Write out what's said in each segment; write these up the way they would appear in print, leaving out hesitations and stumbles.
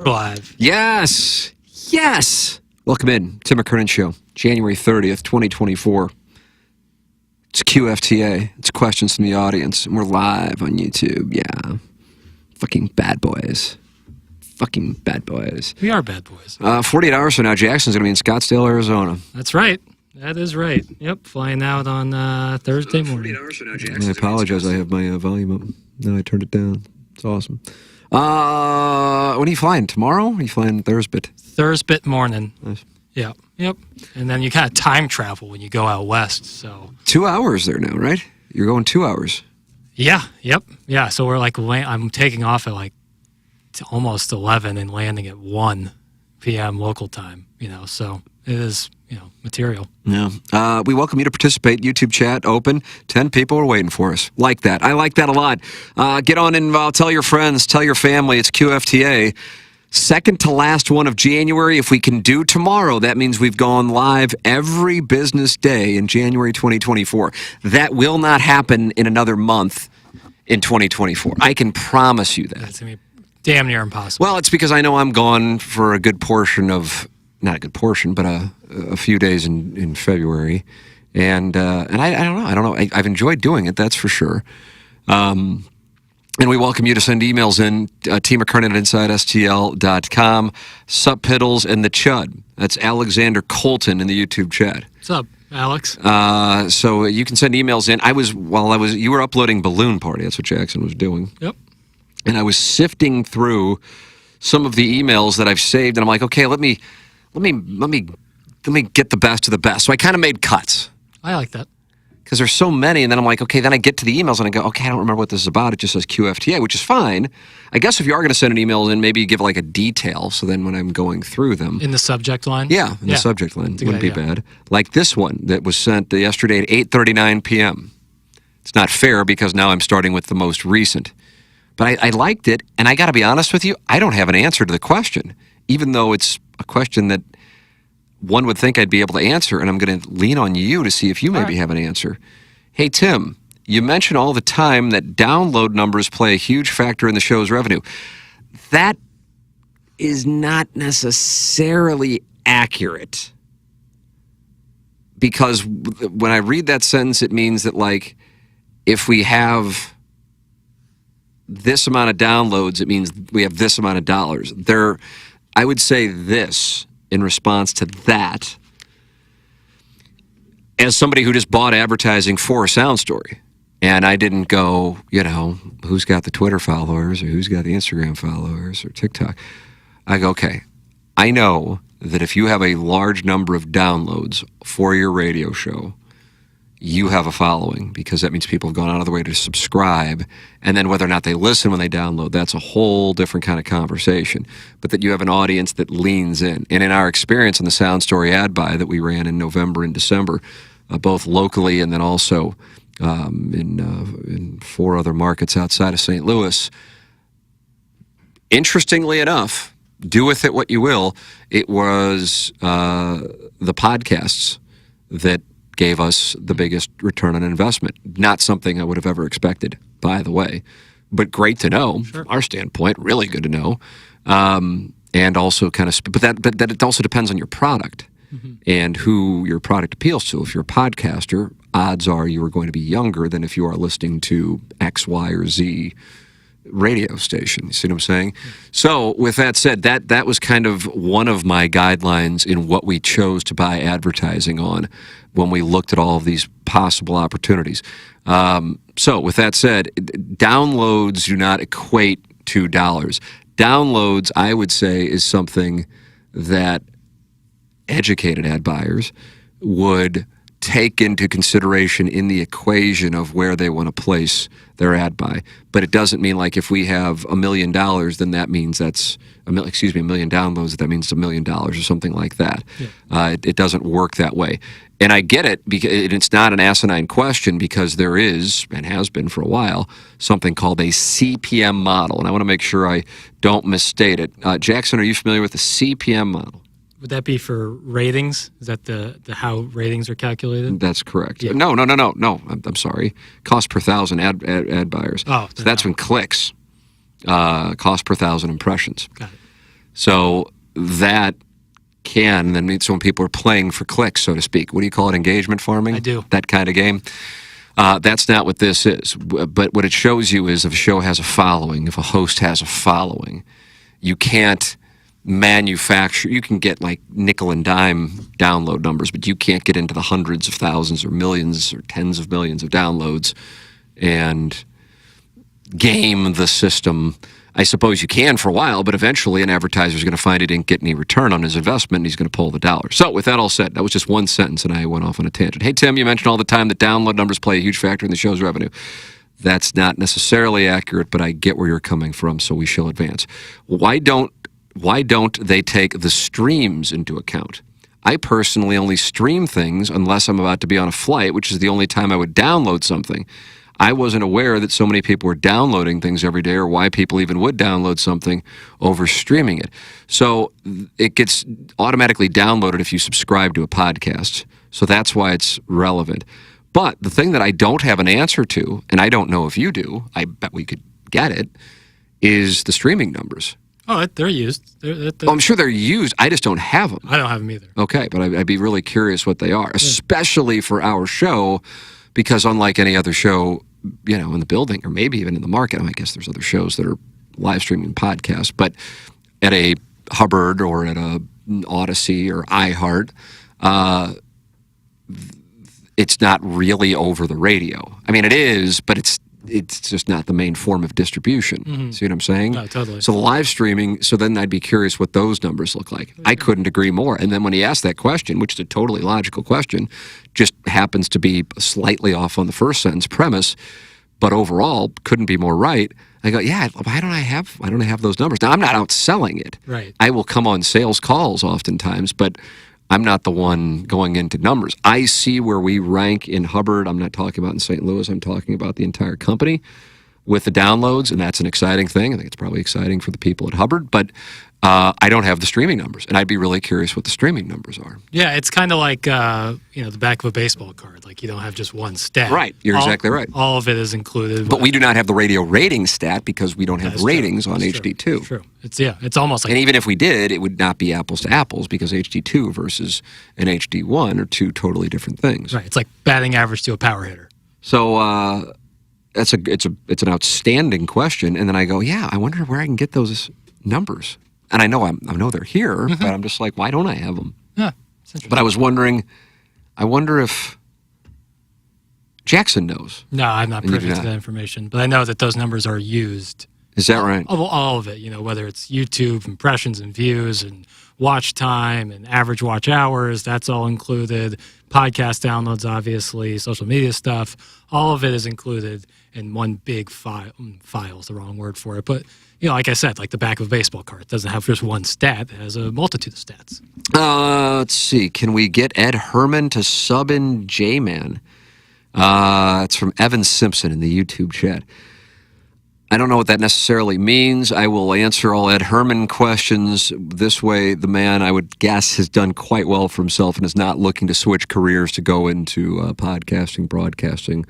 Live. Yes. Yes. Welcome in to McKernan Show, January 30th, 2024. It's QFTA. It's questions from the audience. And we're live on YouTube. Yeah. Fucking bad boys. Fucking bad boys. We are bad boys. 48 hours from now, Jackson's going to be in Scottsdale, Arizona. That's right. That is right. Yep. Flying out on Thursday morning. 48 hours from now, Jackson's I apologize. I have my volume up. No, I turned it down. It's awesome. When are you flying? Tomorrow? Or are you flying Thursday? Thursday morning. Nice. Yep. And then you kind of time travel when you go out west. So 2 hours there now, right? You're going 2 hours. Yeah. Yep. Yeah. So we're like, I'm taking off at like almost 11 and landing at 1 p.m. local time. So it is, material. Yeah. We welcome you to participate. YouTube chat open. 10 people are waiting for us. Like that. I like that a lot. Get on involved. Tell your friends. Tell your family. It's QFTA. Second to last one of January. If we can do tomorrow, that means we've gone live every business day in January 2024. That will not happen in another month in 2024. I can promise you that. That's going to be damn near impossible. Well, it's because I know I'm gone for a good portion of, not a good portion, but a few days in February. And I don't know. I've enjoyed doing it, that's for sure. And we welcome you to send emails in, T. McKernan at InsideSTL.com, Sup Piddles and the Chud. That's Alexander Colton in the YouTube chat. What's up, Alex? So you can send emails in. You were uploading Balloon Party. That's what Jackson was doing. Yep. And I was sifting through some of the emails that I've saved, and I'm like, okay, let me get the best of the best. So I kind of made cuts. I like that. Because there's so many, and then I'm like, okay, then I get to the emails, and I go, okay, I don't remember what this is about. It just says QFTA, which is fine. I guess if you are going to send an email in, maybe give like a detail, so then when I'm going through them. In the subject line? Yeah, in the subject line. Wouldn't be bad. Like this one that was sent yesterday at 8:39 p.m. It's not fair because now I'm starting with the most recent. But I liked it, and I got to be honest with you, I don't have an answer to the question, even though it's a question that one would think I'd be able to answer, and I'm going to lean on you to see if you maybe have an answer. Hey, Tim, you mention all the time that download numbers play a huge factor in the show's revenue. That is not necessarily accurate. Because when I read that sentence, it means that, like, if we have this amount of downloads, it means we have this amount of dollars. I would say this in response to that, as somebody who just bought advertising for a sound story, and I didn't go, who's got the Twitter followers or who's got the Instagram followers or TikTok. I go, okay, I know that if you have a large number of downloads for your radio show, you have a following, because that means people have gone out of the way to subscribe, and then whether or not they listen when they download, that's a whole different kind of conversation. But that you have an audience that leans in. And in our experience in the Sound Story ad buy that we ran in November and December, both locally and then also in 4 other markets outside of St. Louis, interestingly enough, do with it what you will, it was the podcasts that gave us the biggest return on investment. Not something I would have ever expected, by the way, but great to know from our standpoint. Really good to know, and also kind of. But that it also depends on your product and who your product appeals to. If you're a podcaster, odds are you are going to be younger than if you are listening to X, Y, or Z radio station. You see what I'm saying? So with that said, that was kind of one of my guidelines in what we chose to buy advertising on when we looked at all of these possible opportunities. So with that said, downloads do not equate to dollars. Downloads, I would say, is something that educated ad buyers would take into consideration in the equation of where they want to place their ad buy. But it doesn't mean like if we have $1 million, then that means that's $1 million downloads, that means $1 million or something like that. Yeah. It doesn't work that way. And I get it, because it's not an asinine question, because there is, and has been for a while, something called a CPM model. And I want to make sure I don't misstate it. Jackson, are you familiar with the CPM model? Would that be for ratings? Is that the how ratings are calculated? That's correct. Yeah. No. I'm sorry. Cost per thousand ad buyers. Oh, so that's when clicks. Cost per thousand impressions. Got it. So that can then mean so when people are playing for clicks, so to speak. What do you call it? Engagement farming? I do. That kind of game. That's not what this is. But what it shows you is if a show has a following, if a host has a following, you can't manufacture. You can get like nickel and dime download numbers, but you can't get into the hundreds of thousands or millions or tens of millions of downloads and game the system. I suppose you can for a while, but eventually an advertiser is going to find he didn't get any return on his investment and he's going to pull the dollar. So with that all said, that was just one sentence and I went off on a tangent. Hey, Tim, you mentioned all the time that download numbers play a huge factor in the show's revenue. That's not necessarily accurate, but I get where you're coming from, so we shall advance. Why don't they take the streams into account? I personally only stream things unless I'm about to be on a flight, which is the only time I would download something. I wasn't aware that so many people were downloading things every day or why people even would download something over streaming it. So it gets automatically downloaded if you subscribe to a podcast. So that's why it's relevant. But the thing that I don't have an answer to, and I don't know if you do, I bet we could get it, is the streaming numbers. Oh, they're used. I'm sure they're used. I just don't have them. I don't have them either. Okay, but I'd be really curious what they are, especially for our show, because unlike any other show, in the building or maybe even in the market, I guess there's other shows that are live streaming podcasts, but at a Hubbard or at a Odyssey or iHeart, it's not really over the radio. I mean, it is, but it's just not the main form of distribution. Mm-hmm. See what I'm saying? No, totally. So the live streaming, so then I'd be curious what those numbers look like. I couldn't agree more. And then when he asked that question, which is a totally logical question, just happens to be slightly off on the first sentence premise, but overall couldn't be more right. I go, yeah, why don't I have those numbers? Now, I'm not out selling it. Right. I will come on sales calls oftentimes, but I'm not the one going into numbers. I see where we rank in Hubbard. I'm not talking about in St. Louis. I'm talking about the entire company with the downloads, and that's an exciting thing. I think it's probably exciting for the people at Hubbard, but I don't have the streaming numbers, and I'd be really curious what the streaming numbers are. Yeah, it's kind of like the back of a baseball card. Like you don't have just one stat. Right, you're exactly right. All of it is included. But we do not have the radio rating stat because we don't have ratings on HD2. True. It's almost like. And even if we did, it would not be apples to apples because HD2 versus an HD1 are two totally different things. Right. It's like batting average to a power hitter. So it's an outstanding question. And then I go, yeah, I wonder where I can get those numbers. And I know they're here, mm-hmm. but I'm just like, why don't I have them? Yeah, it's interesting. But I was wondering, I wonder if Jackson knows. No, I'm not privy to that information, but I know that those numbers are used. Is that right? All of it, whether it's YouTube impressions and views and watch time and average watch hours, that's all included. Podcast downloads, obviously, social media stuff, all of it is included in one big file. File is the wrong word for it, but like I said, like the back of a baseball card, it doesn't have just one stat; it has a multitude of stats. Let's see. Can we get Ed Herman to sub in J-Man? It's from Evan Simpson in the YouTube chat. I don't know what that necessarily means. I will answer all Ed Herman questions this way. The man, I would guess, has done quite well for himself and is not looking to switch careers to go into podcasting, broadcasting,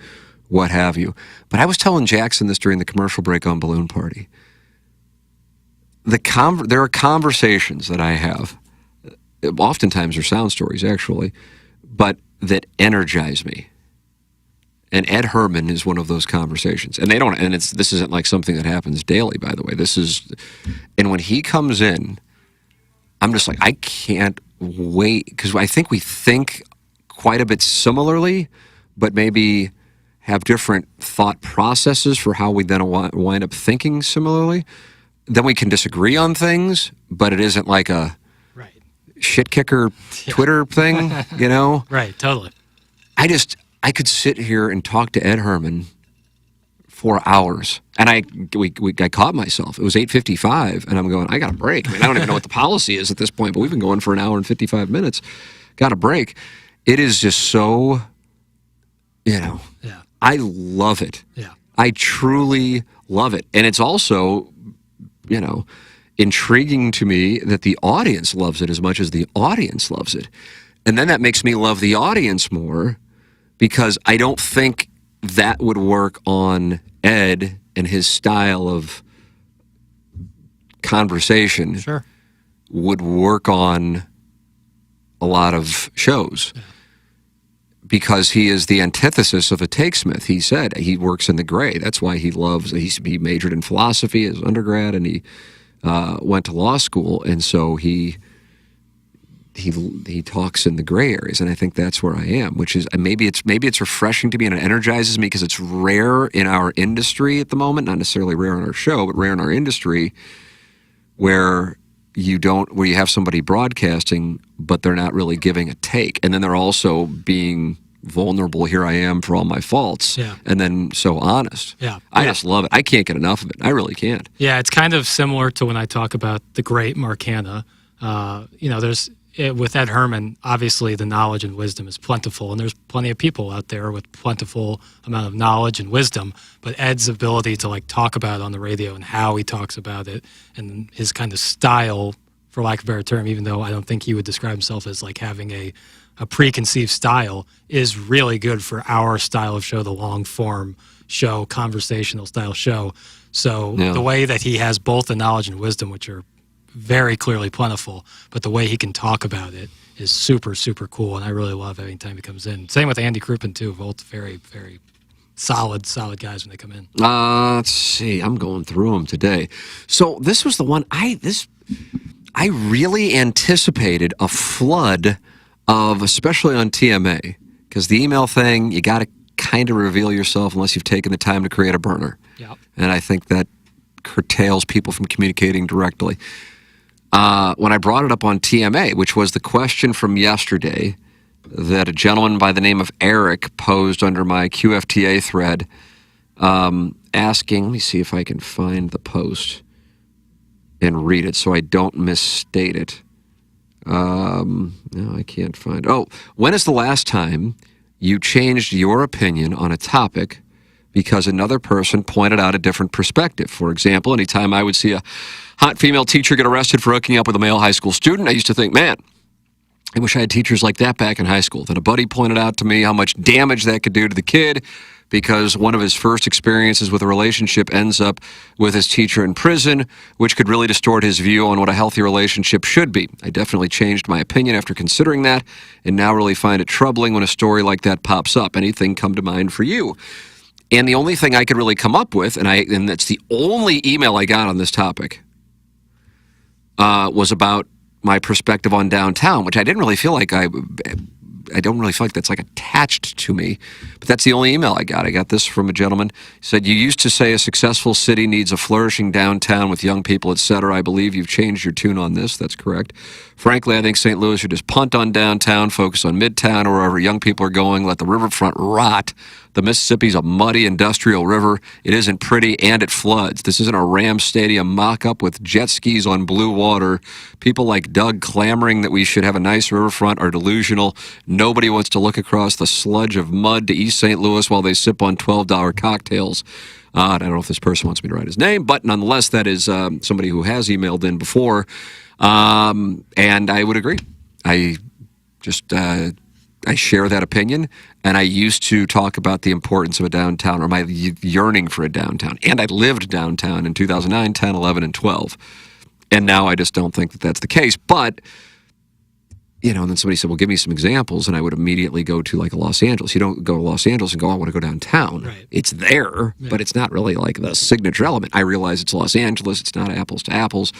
what have you. But I was telling Jackson this during the commercial break on Balloon Party. There are conversations that I have, oftentimes they're sound stories actually, but that energize me. And Ed Herman is one of those conversations. And this isn't like something that happens daily, by the way. And when he comes in, I'm just like, I can't wait, because I think we think quite a bit similarly, but maybe have different thought processes for how we then wind up thinking similarly. Then we can disagree on things, but it isn't like a shit kicker Twitter thing, Right, totally. I could sit here and talk to Ed Herman for hours, and I caught myself. It was 8:55, and I'm going, I got a break. I mean, I don't even know what the policy is at this point, but we've been going for an hour and 55 minutes. Got a break. It is just so, Yeah. I love it. Yeah. I truly love it, and it's also, intriguing to me that the audience loves it as much as the audience loves it, and then that makes me love the audience more. Because I don't think that would work on Ed and his style of conversation. Sure. would work on a lot of shows because he is the antithesis of a takesmith. He said he works in the gray. That's why he majored in philosophy as undergrad, and he went to law school, and so he talks in the gray areas, and I think that's where I am, which is maybe it's refreshing to me, and it energizes me because it's rare in our industry at the moment, not necessarily rare in our show, but rare in our industry where you have somebody broadcasting, but they're not really giving a take, and then they're also being vulnerable. Here I am for all my faults, and then so honest. I just love it. I can't get enough of it. I really can't. Yeah, it's kind of similar to when I talk about the great Mark Hanna. With Ed Herman, obviously the knowledge and wisdom is plentiful, and there's plenty of people out there with plentiful amount of knowledge and wisdom, but Ed's ability to like talk about it on the radio and how he talks about it and his kind of style, for lack of a better term, even though I don't think he would describe himself as like having a preconceived style, is really good for our style of show, the long form show, conversational style show. So the way that he has both the knowledge and wisdom, which are very clearly plentiful, but the way he can talk about it is super, super cool, and I really love every time he comes in. Same with Andy Crouppen, too. Both very, very solid guys when they come in. Let's see. I'm going through them today. So this was the one I really anticipated a flood of, especially on TMA, because the email thing, you got to kind of reveal yourself unless you've taken the time to create a burner. And I think that curtails people from communicating directly. When I brought it up on TMA, which was the question from yesterday that a gentleman by the name of Eric posed under my QFTA thread, asking, let me see if I can find the post and read it so I don't misstate it. No, I can't find it. Oh, when is the last time you changed your opinion on a topic because another person pointed out a different perspective? For example, anytime I would see a hot female teacher get arrested for hooking up with a male high school student, I used to think, man, I wish I had teachers like that back in high school. Then a buddy pointed out to me how much damage that could do to the kid because one of his first experiences with a relationship ends up with his teacher in prison, which could really distort his view on what a healthy relationship should be. I definitely changed my opinion after considering that and now really find it troubling when a story like that pops up. Anything come to mind for you? And the only thing I could really come up with, and that's the only email I got on this topic, was about my perspective on downtown, which I didn't really feel like I don't really feel like that's like attached to me, but that's the only email I got. I got this from a gentleman. He said, you used to say a successful city needs a flourishing downtown with young people, etc. I believe you've changed your tune on this. That's correct. Frankly, I think St. Louis should just punt on downtown, focus on Midtown or wherever young people are going, let the riverfront rot. The Mississippi's a muddy industrial river. It isn't pretty and it floods. This isn't a Rams Stadium mock-up with jet skis on blue water. People like Doug clamoring that we should have a nice riverfront are delusional. Nobody wants to look across the sludge of mud to East St. Louis while they sip on $12 cocktails. I don't know if this person wants me to write his name, but nonetheless, that is somebody who has emailed in before. And I would agree. I share that opinion, and I used to talk about the importance of a downtown or my yearning for a downtown. And I lived downtown in 2009, 10, 11, and 12. And now I just don't think that that's the case. But, and then somebody said, well, give me some examples, and I would immediately go to like Los Angeles. You don't go to Los Angeles and go, I want to go downtown. Right. It's there, but it's not really like the signature element. I realize it's Los Angeles. It's not apples to apples.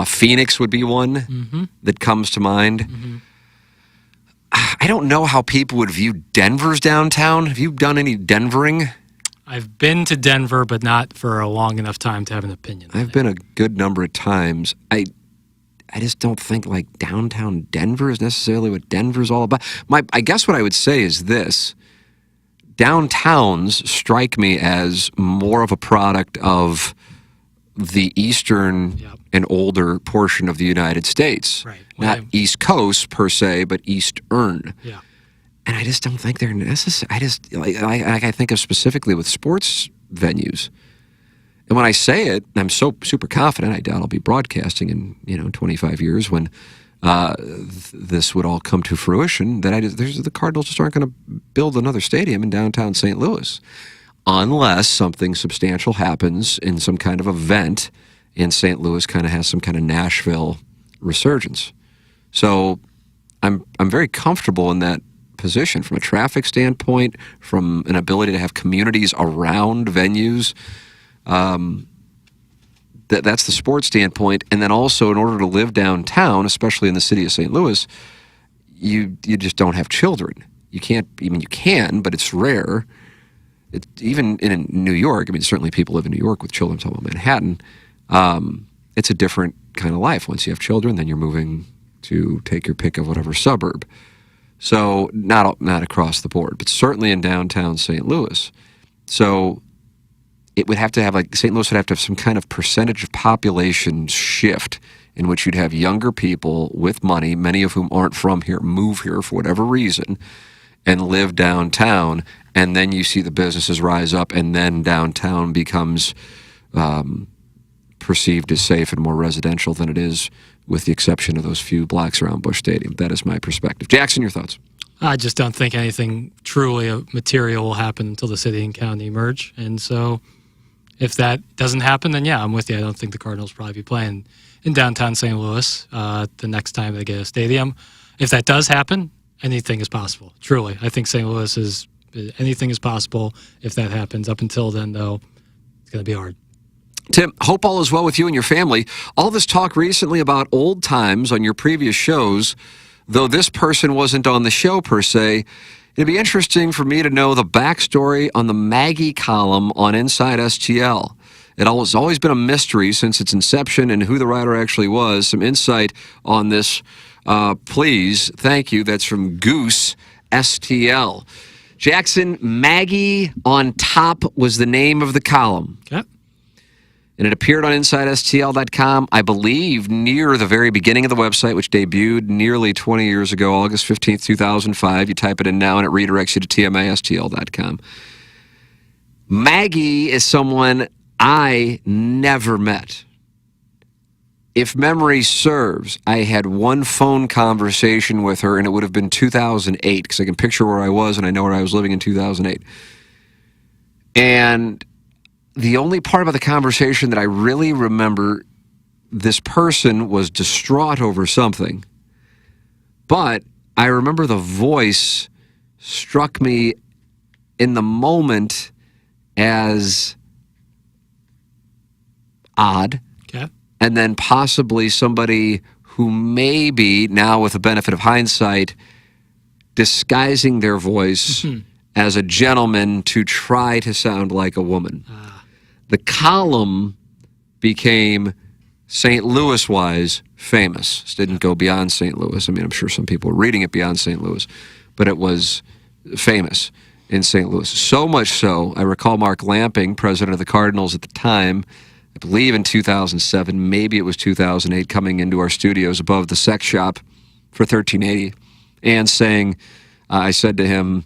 Phoenix would be one that comes to mind. I don't know how people would view Denver's downtown. Have you done any Denvering? I've been to Denver, but not for a long enough time to have an opinion. I've been a good number of times. I just don't think like downtown Denver is necessarily what Denver's all about. I guess what I would say is this. Downtowns strike me as more of a product of the eastern and older portion of the United States. Right. Not East Coast per se, but Eastern. Yeah. And I just don't think they're necessary. I think of specifically with sports venues. And when I say it, I'm so super confident. I doubt I'll be broadcasting in 25 years when this would all come to fruition. That the Cardinals just aren't going to build another stadium in downtown St. Louis, unless something substantial happens in some kind of event, and St. Louis kind of has some kind of Nashville resurgence. So I'm very comfortable in that position from a traffic standpoint, from an ability to have communities around venues. That's the sports standpoint. And then also, in order to live downtown, especially in the city of St. Louis, you just don't have children. You can't. I mean, you can, but it's rare. Even in New York, I mean, certainly people live in New York with children. I'm talking about Manhattan. It's a different kind of life. Once you have children, then you're moving to take your pick of whatever suburb. So not across the board, but certainly in downtown St. Louis. So it would have to have, like, St. Louis would have to have some kind of percentage of population shift in which you'd have younger people with money, many of whom aren't from here, move here for whatever reason, and live downtown. And then you see the businesses rise up, and then downtown becomes perceived as safe and more residential than it is, with the exception of those few blocks around Busch Stadium. That is my perspective. Jackson, your thoughts? I just don't think anything truly material will happen until the city and county merge. And so if that doesn't happen, then yeah, I'm with you. I don't think the Cardinals will probably be playing in downtown St. Louis the next time they get a stadium. If that does happen, anything is possible. Truly. I think St. Louis is, anything is possible if that happens. Up until then, though, it's going to be hard. Tim, hope all is well with you and your family. All this talk recently about old times on your previous shows, though this person wasn't on the show per se, it'd be interesting for me to know the backstory on the Maggie column on Inside STL. It has always been a mystery since its inception and who the writer actually was. Some insight on this, please. Thank you. That's from Goose STL. Jackson, Maggie on Top was the name of the column. Okay. And it appeared on InsideSTL.com, I believe, near the very beginning of the website, which debuted nearly 20 years ago, August 15th, 2005. You type it in now, and it redirects you to TMASTL.com. Maggie is someone I never met. If memory serves, I had one phone conversation with her, and it would have been 2008, because I can picture where I was, and I know where I was living in 2008. And the only part about the conversation that I really remember, this person was distraught over something, but I remember the voice struck me in the moment as odd. Okay. And then possibly somebody who maybe, now with the benefit of hindsight, disguising their voice as a gentleman to try to sound like a woman. The column became St. Louis-wise famous. It didn't go beyond St. Louis. I mean, I'm sure some people were reading it beyond St. Louis, but it was famous in St. Louis. So much so, I recall Mark Lamping, president of the Cardinals at the time, I believe in 2007, maybe it was 2008, coming into our studios above the sex shop for 1380 and saying, I said to him,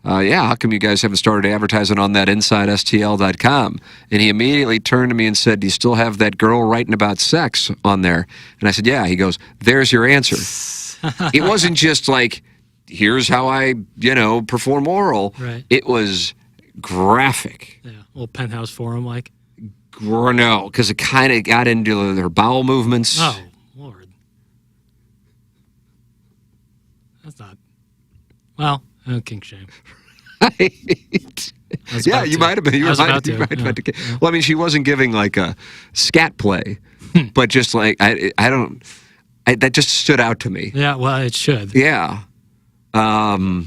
yeah, how come you guys haven't started advertising on that InsideSTL.com? And he immediately turned to me and said, do you still have that girl writing about sex on there? And I said, yeah. He goes, there's your answer. It wasn't just like, here's how I, perform oral. Right. It was graphic. Yeah, little Penthouse Forum like. No, because it kind of got into their bowel movements. Oh, Lord. That's not, well, kink shame. Right. Yeah, you might have been. Well, I mean, she wasn't giving like a scat play, but just like, that just stood out to me. Yeah, well, it should. Yeah. Now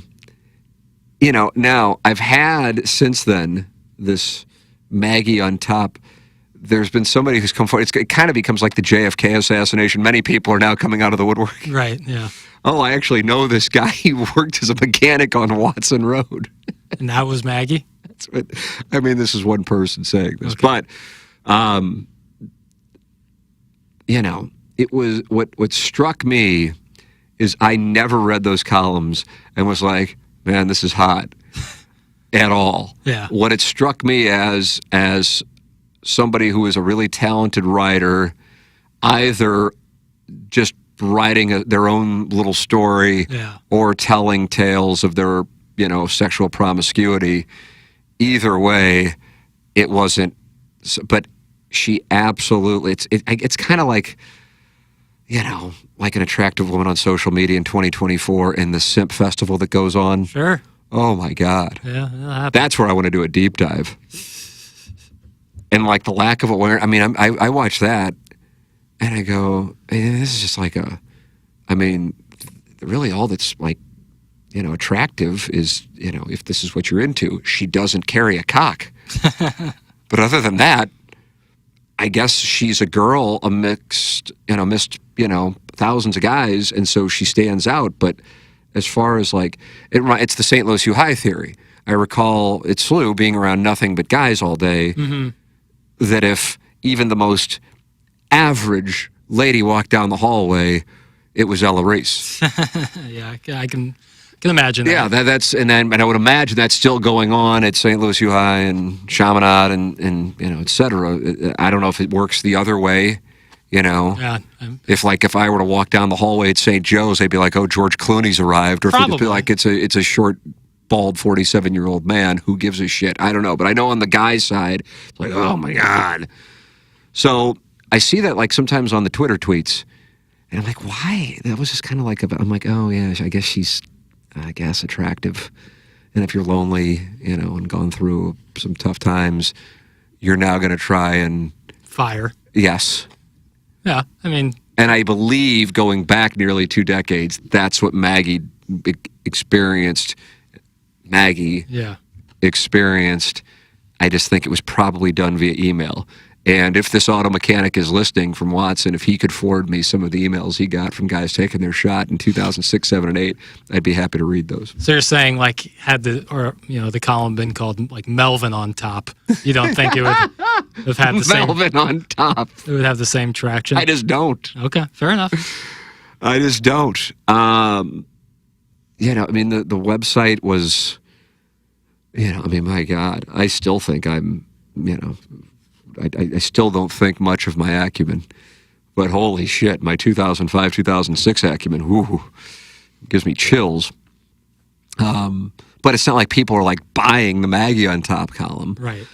I've had since then this Maggie on Top. There's been somebody who's come forward. It kind of becomes like the JFK assassination. Many people are now coming out of the woodwork. Right, yeah. Oh, I actually know this guy. He worked as a mechanic on Watson Road. And that was Maggie? That's what, I mean, this is one person saying this. Okay. But, it was, what struck me is I never read those columns and was like, man, this is hot at all. Yeah. What it struck me as somebody who is a really talented writer, either just writing their own little story or telling tales of their, sexual promiscuity. Either way, it wasn't, but she absolutely, it's kind of like, like an attractive woman on social media in 2024 and the simp festival that goes on. Sure. Oh my God. Yeah, that'll happen. That's where I want to do a deep dive. And like the lack of awareness. I mean, I watch that and I go, this is just like really all that's like, attractive is, if this is what you're into, she doesn't carry a cock. But other than that, I guess she's a girl amidst thousands of guys, and so she stands out. But as far as like, it's the St. Louis U High theory. I recall at SLU being around nothing but guys all day, that if even the most average lady walked down the hallway, it was Ella Reese. Yeah, I can imagine that. Yeah, and I would imagine that's still going on at St. Louis U High and Chaminade and et cetera. I don't know if it works the other way, Yeah, If I were to walk down the hallway at St. Joe's, they'd be like, "Oh, George Clooney's arrived," or if it'd be like it's a short, bald 47-year-old man who gives a shit. I don't know, but I know on the guy's side, it's like, oh my God. So I see that like sometimes on the Twitter tweets, and I'm like, why? That was just kind of like I'm like, oh yeah, I guess she's attractive. And if you're lonely, and gone through some tough times, you're now going to try and fire. Yes. Yeah, I mean. And I believe going back nearly 2 decades, that's what Maggie experienced. I just think it was probably done via email. And if this auto mechanic is listening from Watson, if he could forward me some of the emails he got from guys taking their shot in 2006, 7, and 8, I'd be happy to read those. So you're saying like had the column been called like Melvin on top, you don't think it would have had the same Melvin on top? It would have the same traction. I just don't. Okay, fair enough. I just don't. The website was, my God, I still think I'm, I still don't think much of my acumen, but holy shit, my 2005, 2006 acumen, whoo, gives me chills. But it's not like people are like buying the Maggie on top column. Right.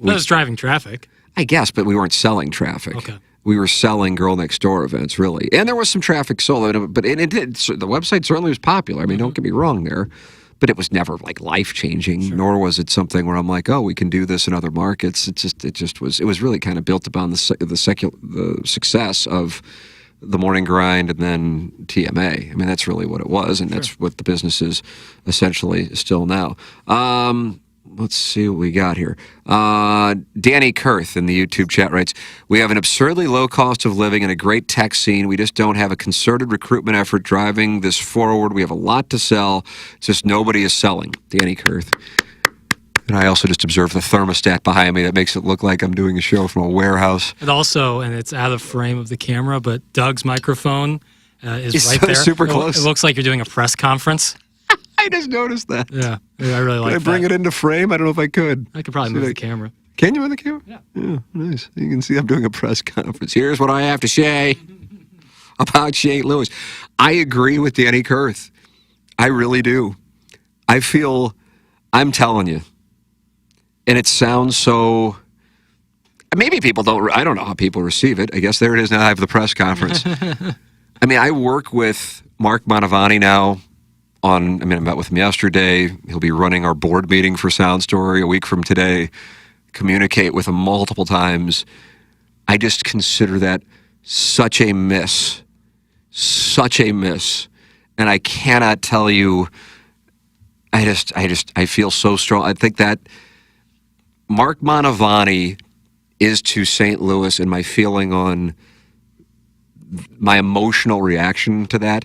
That was driving traffic. I guess, but we weren't selling traffic. Okay. We were selling girl next door events, really. And there was some traffic sold, but it did. So the website certainly was popular. I mean, don't get me wrong there. But it was never like life-changing, nor was it something where I'm like, oh, we can do this in other markets. It was really kind of built upon the success of the Morning Grind and then TMA. I mean, that's really what it was, and that's what the business is essentially still now. Let's see what we got here. Danny Kurth in the YouTube chat writes, "We have an absurdly low cost of living and a great tech scene. We just don't have a concerted recruitment effort driving this forward. We have a lot to sell. It's just nobody is selling." Danny Kurth. And I also just observed the thermostat behind me that makes it look like I'm doing a show from a warehouse. And it's out of frame of the camera, but Doug's microphone is right there. Super close. It looks like you're doing a press conference. I just noticed that. Yeah, I really like that. Could I bring it into frame? I don't know if I could. I could probably move the camera. Can you move the camera? Yeah, nice. You can see I'm doing a press conference. Here's what I have to say about St. Louis. I agree with Danny Kurth. I really do. I'm telling you, and it sounds so, maybe people don't, I don't know how people receive it. I guess there it is now. I have the press conference. I mean, I work with Mark Mantovani now. I met with him yesterday. He'll be running our board meeting for Sound Story a week from today. Communicate with him multiple times. I just consider that such a miss. And I cannot tell you, I feel so strong. I think that Mark Mantovani is to St. Louis, and my feeling on my emotional reaction to that,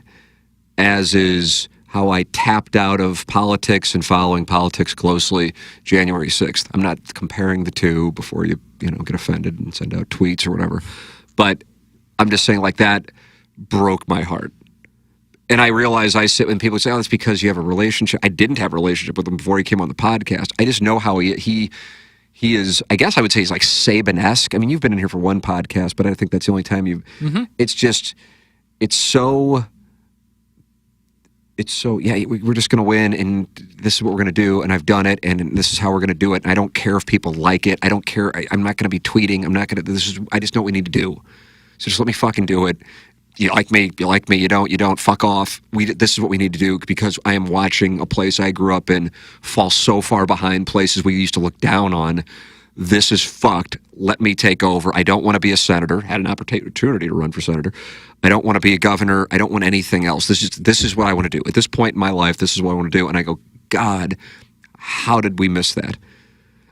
as is how I tapped out of politics and following politics closely January 6th. I'm not comparing the two before you get offended and send out tweets or whatever. But I'm just saying, like, that broke my heart. And I realize I sit when people say, oh, it's because you have a relationship. I didn't have a relationship with him before he came on the podcast. I just know how he is, I guess I would say he's like Saban-esque. I mean, you've been in here for one podcast, but I think that's the only time you've, it's so, yeah, we're just going to win, and this is what we're going to do, and I've done it, and this is how we're going to do it, and I don't care if people like it. I don't care. I'm not going to be tweeting. I just know what we need to do. So just let me fucking do it. you like me, you don't, fuck off. This is what we need to do because I am watching a place I grew up in fall so far behind places we used to look down on. This is fucked. Let me take over. I don't want to be a senator. Had an opportunity to run for senator. I don't want to be a governor. I don't want anything else. This is what I want to do. At this point in my life, this is what I want to do. And I go, God, how did we miss that?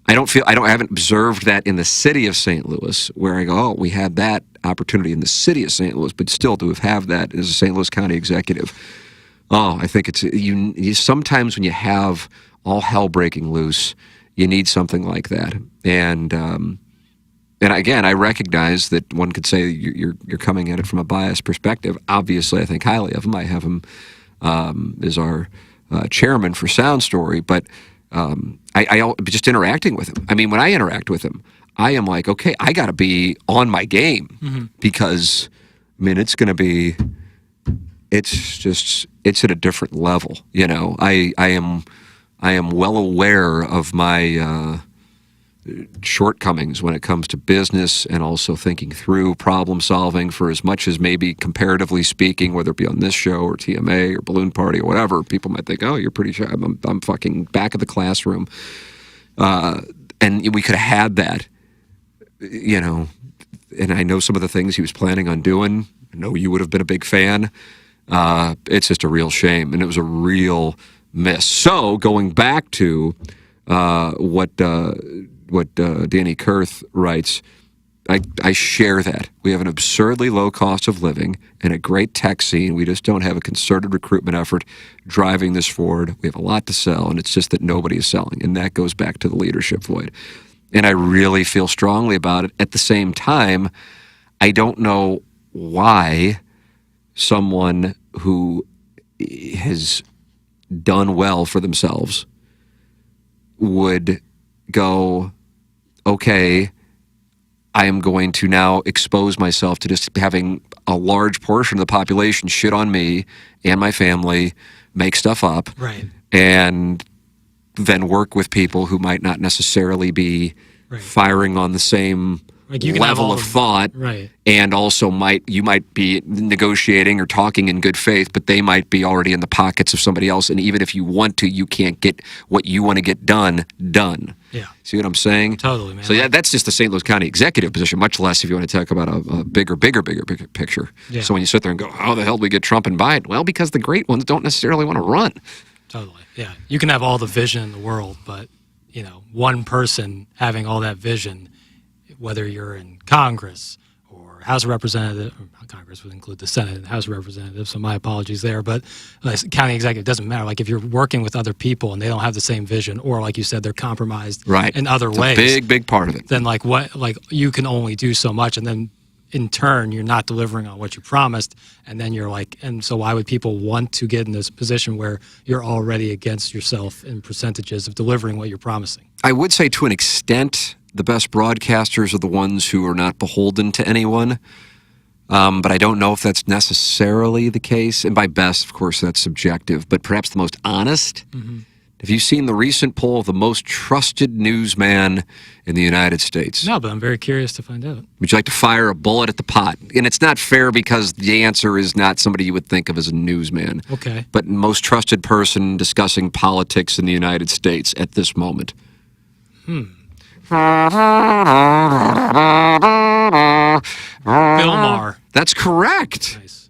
I haven't observed that in the city of St. Louis, where I go, oh, we had that opportunity in the city of St. Louis, but still to have that as a St. Louis County executive. Oh, I think it's you sometimes when you have all hell breaking loose, you need something like that. And again, I recognize that one could say you're coming at it from a biased perspective. Obviously, I think highly of him. I have him as our chairman for Sound Story, but I just interacting with him. I mean, when I interact with him, I am like, okay, I got to be on my game because, I mean, it's at a different level. You know, I am well aware of my shortcomings when it comes to business and also thinking through problem solving for as much as maybe comparatively speaking, whether it be on this show or TMA or Balloon Party or whatever, people might think, oh, you're pretty shy. I'm fucking back of the classroom. And we could have had that, you know, and I know some of the things he was planning on doing. I know you would have been a big fan. It's just a real shame. And it was a real miss. So going back to what Danny Kurth writes, I share that. We have an absurdly low cost of living and a great tech scene. We just don't have a concerted recruitment effort driving this forward. We have a lot to sell, and it's just that nobody is selling. And that goes back to the leadership void. And I really feel strongly about it. At the same time, I don't know why someone who has done well for themselves would go, okay, I am going to now expose myself to just having a large portion of the population shit on me and my family, make stuff up, right, and then work with people who might not necessarily be firing on the same level of thought, right, and also you might be negotiating or talking in good faith, but they might be already in the pockets of somebody else, and even if you want to, you can't get what you want to get done. Yeah. See what I'm saying? Totally, man. So that's just the St. Louis County executive position, much less if you want to talk about a bigger picture. Yeah. So when you sit there and go, how the hell do we get Trump and Biden? Well, because the great ones don't necessarily want to run. Totally, yeah. You can have all the vision in the world, but, you know, one person having all that vision, whether you're in Congress or House of Representatives, Congress would include the Senate and House of Representatives, so my apologies there, but county executive, doesn't matter. Like if you're working with other people and they don't have the same vision, or like you said, they're compromised in other ways. A big part of it. Then like you can only do so much, and then in turn, you're not delivering on what you promised, and then you're like, and so why would people want to get in this position where you're already against yourself in percentages of delivering what you're promising? I would say to an extent, the best broadcasters are the ones who are not beholden to anyone. But I don't know if that's necessarily the case. And by best, of course, that's subjective, but perhaps the most honest. Mm-hmm. Have you seen the recent poll of the most trusted newsman in the United States? No, but I'm very curious to find out. Would you like to fire a bullet at the pot? And it's not fair because the answer is not somebody you would think of as a newsman. Okay. But most trusted person discussing politics in the United States at this moment. Bill Maher. That's correct. Nice.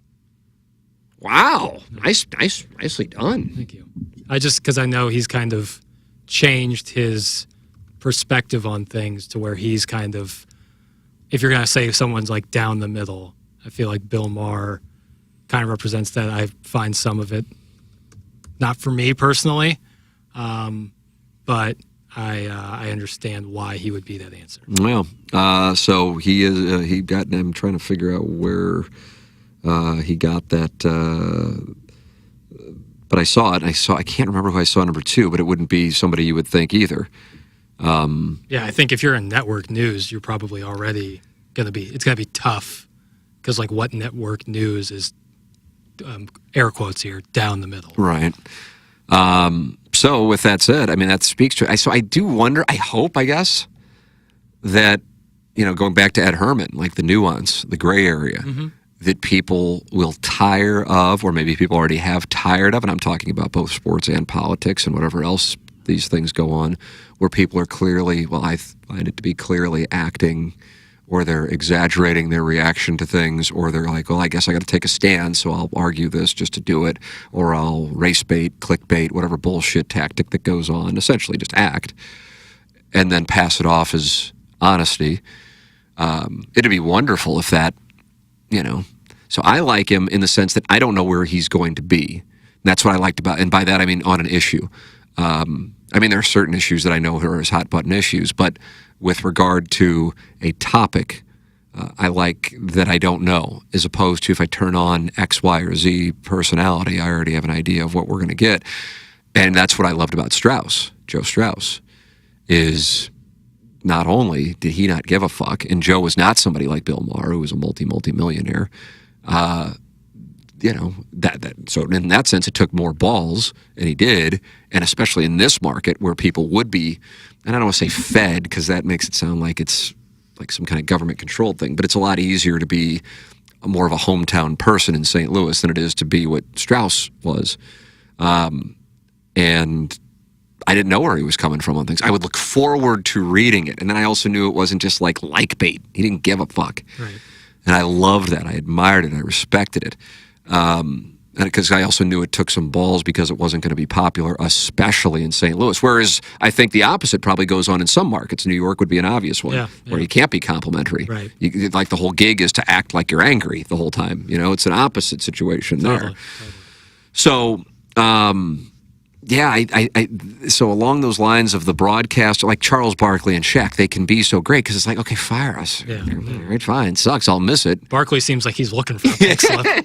Wow. Nicely done. Thank you. Because I know he's kind of changed his perspective on things to where he's kind of, if you're going to say someone's like down the middle, I feel like Bill Maher kind of represents that. I find some of it, not for me personally, but I understand why he would be that answer. Well, so he is. I'm trying to figure out where he got that. But I saw it. I can't remember who I saw number 2, but it wouldn't be somebody you would think either. Yeah, I think if you're in network news, you're probably already going to be. It's going to be tough because like what network news is, air quotes here, down the middle. Right. So with that said, I mean, that speaks to, so I do wonder, I hope, I guess, that, going back to Ed Herman, like the nuance, the gray area, that people will tire of, or maybe people already have tired of, and I'm talking about both sports and politics and whatever else these things go on, where people are clearly, well, I find it to be clearly acting, or they're exaggerating their reaction to things, or they're like, well, I guess I got to take a stand, so I'll argue this just to do it, or I'll race bait, clickbait, whatever bullshit tactic that goes on, essentially just act, and then pass it off as honesty. It'd be wonderful if that, so I like him in the sense that I don't know where he's going to be. And that's what I liked about, and by that I mean on an issue. There are certain issues that I know are his hot button issues, but with regard to a topic, I like that I don't know, as opposed to if I turn on X, Y, or Z personality, I already have an idea of what we're going to get. And that's what I loved about Joe Strauss, is not only did he not give a fuck, and Joe was not somebody like Bill Maher, who was a multi-millionaire, so in that sense, it took more balls, and he did, and especially in this market where people would be, and I don't want to say fed, because that makes it sound like it's like some kind of government-controlled thing, but it's a lot easier to be more of a hometown person in St. Louis than it is to be what Strauss was. And I didn't know where he was coming from on things. I would look forward to reading it, and then I also knew it wasn't just like bait. He didn't give a fuck. Right. And I loved that. I admired it. I respected it. And because I also knew it took some balls because it wasn't going to be popular, especially in St. Louis. Whereas I think the opposite probably goes on in some markets. New York would be an obvious one, where you can't be complimentary. Right. Like the whole gig is to act like you're angry the whole time. It's an opposite situation there. So, so along those lines of the broadcast, like Charles Barkley and Shaq, they can be so great because it's like, okay, fire us. Yeah. All right, fine. Sucks. I'll miss it. Barkley seems like he's looking for a big slip.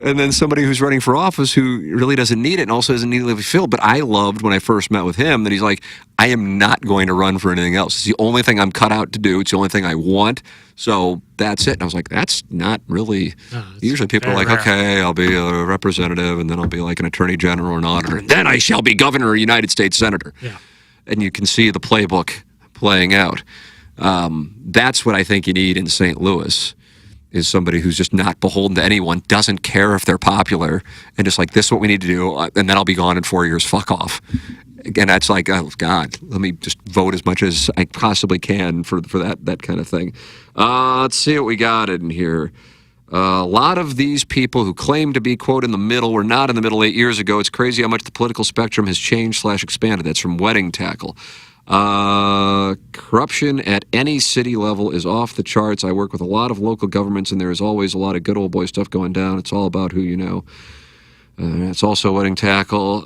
And then somebody who's running for office who really doesn't need it and also doesn't need to be filled. But I loved when I first met with him that he's like, I am not going to run for anything else. It's the only thing I'm cut out to do. It's the only thing I want. So that's it. And I was like, that's not really. Usually people are like, rare. Okay, I'll be a representative, and then I'll be like an attorney general or an auditor, and then I shall be governor or United States senator. Yeah. And you can see the playbook playing out. That's what I think you need in St. Louis. Is somebody who's just not beholden to anyone, doesn't care if they're popular, and just like, this is what we need to do, and then I'll be gone in 4 years, fuck off. And that's like, oh, God, let me just vote as much as I possibly can for that kind of thing. Let's see what we got in here. A lot of these people who claim to be, quote, in the middle were not in the middle 8 years ago. It's crazy how much the political spectrum has changed/expanded. That's from Wedding Tackle. Corruption at any city level is off the charts. I work with a lot of local governments, and there is always a lot of good old boy stuff going down. It's all about who you know. It's also Wedding Tackle.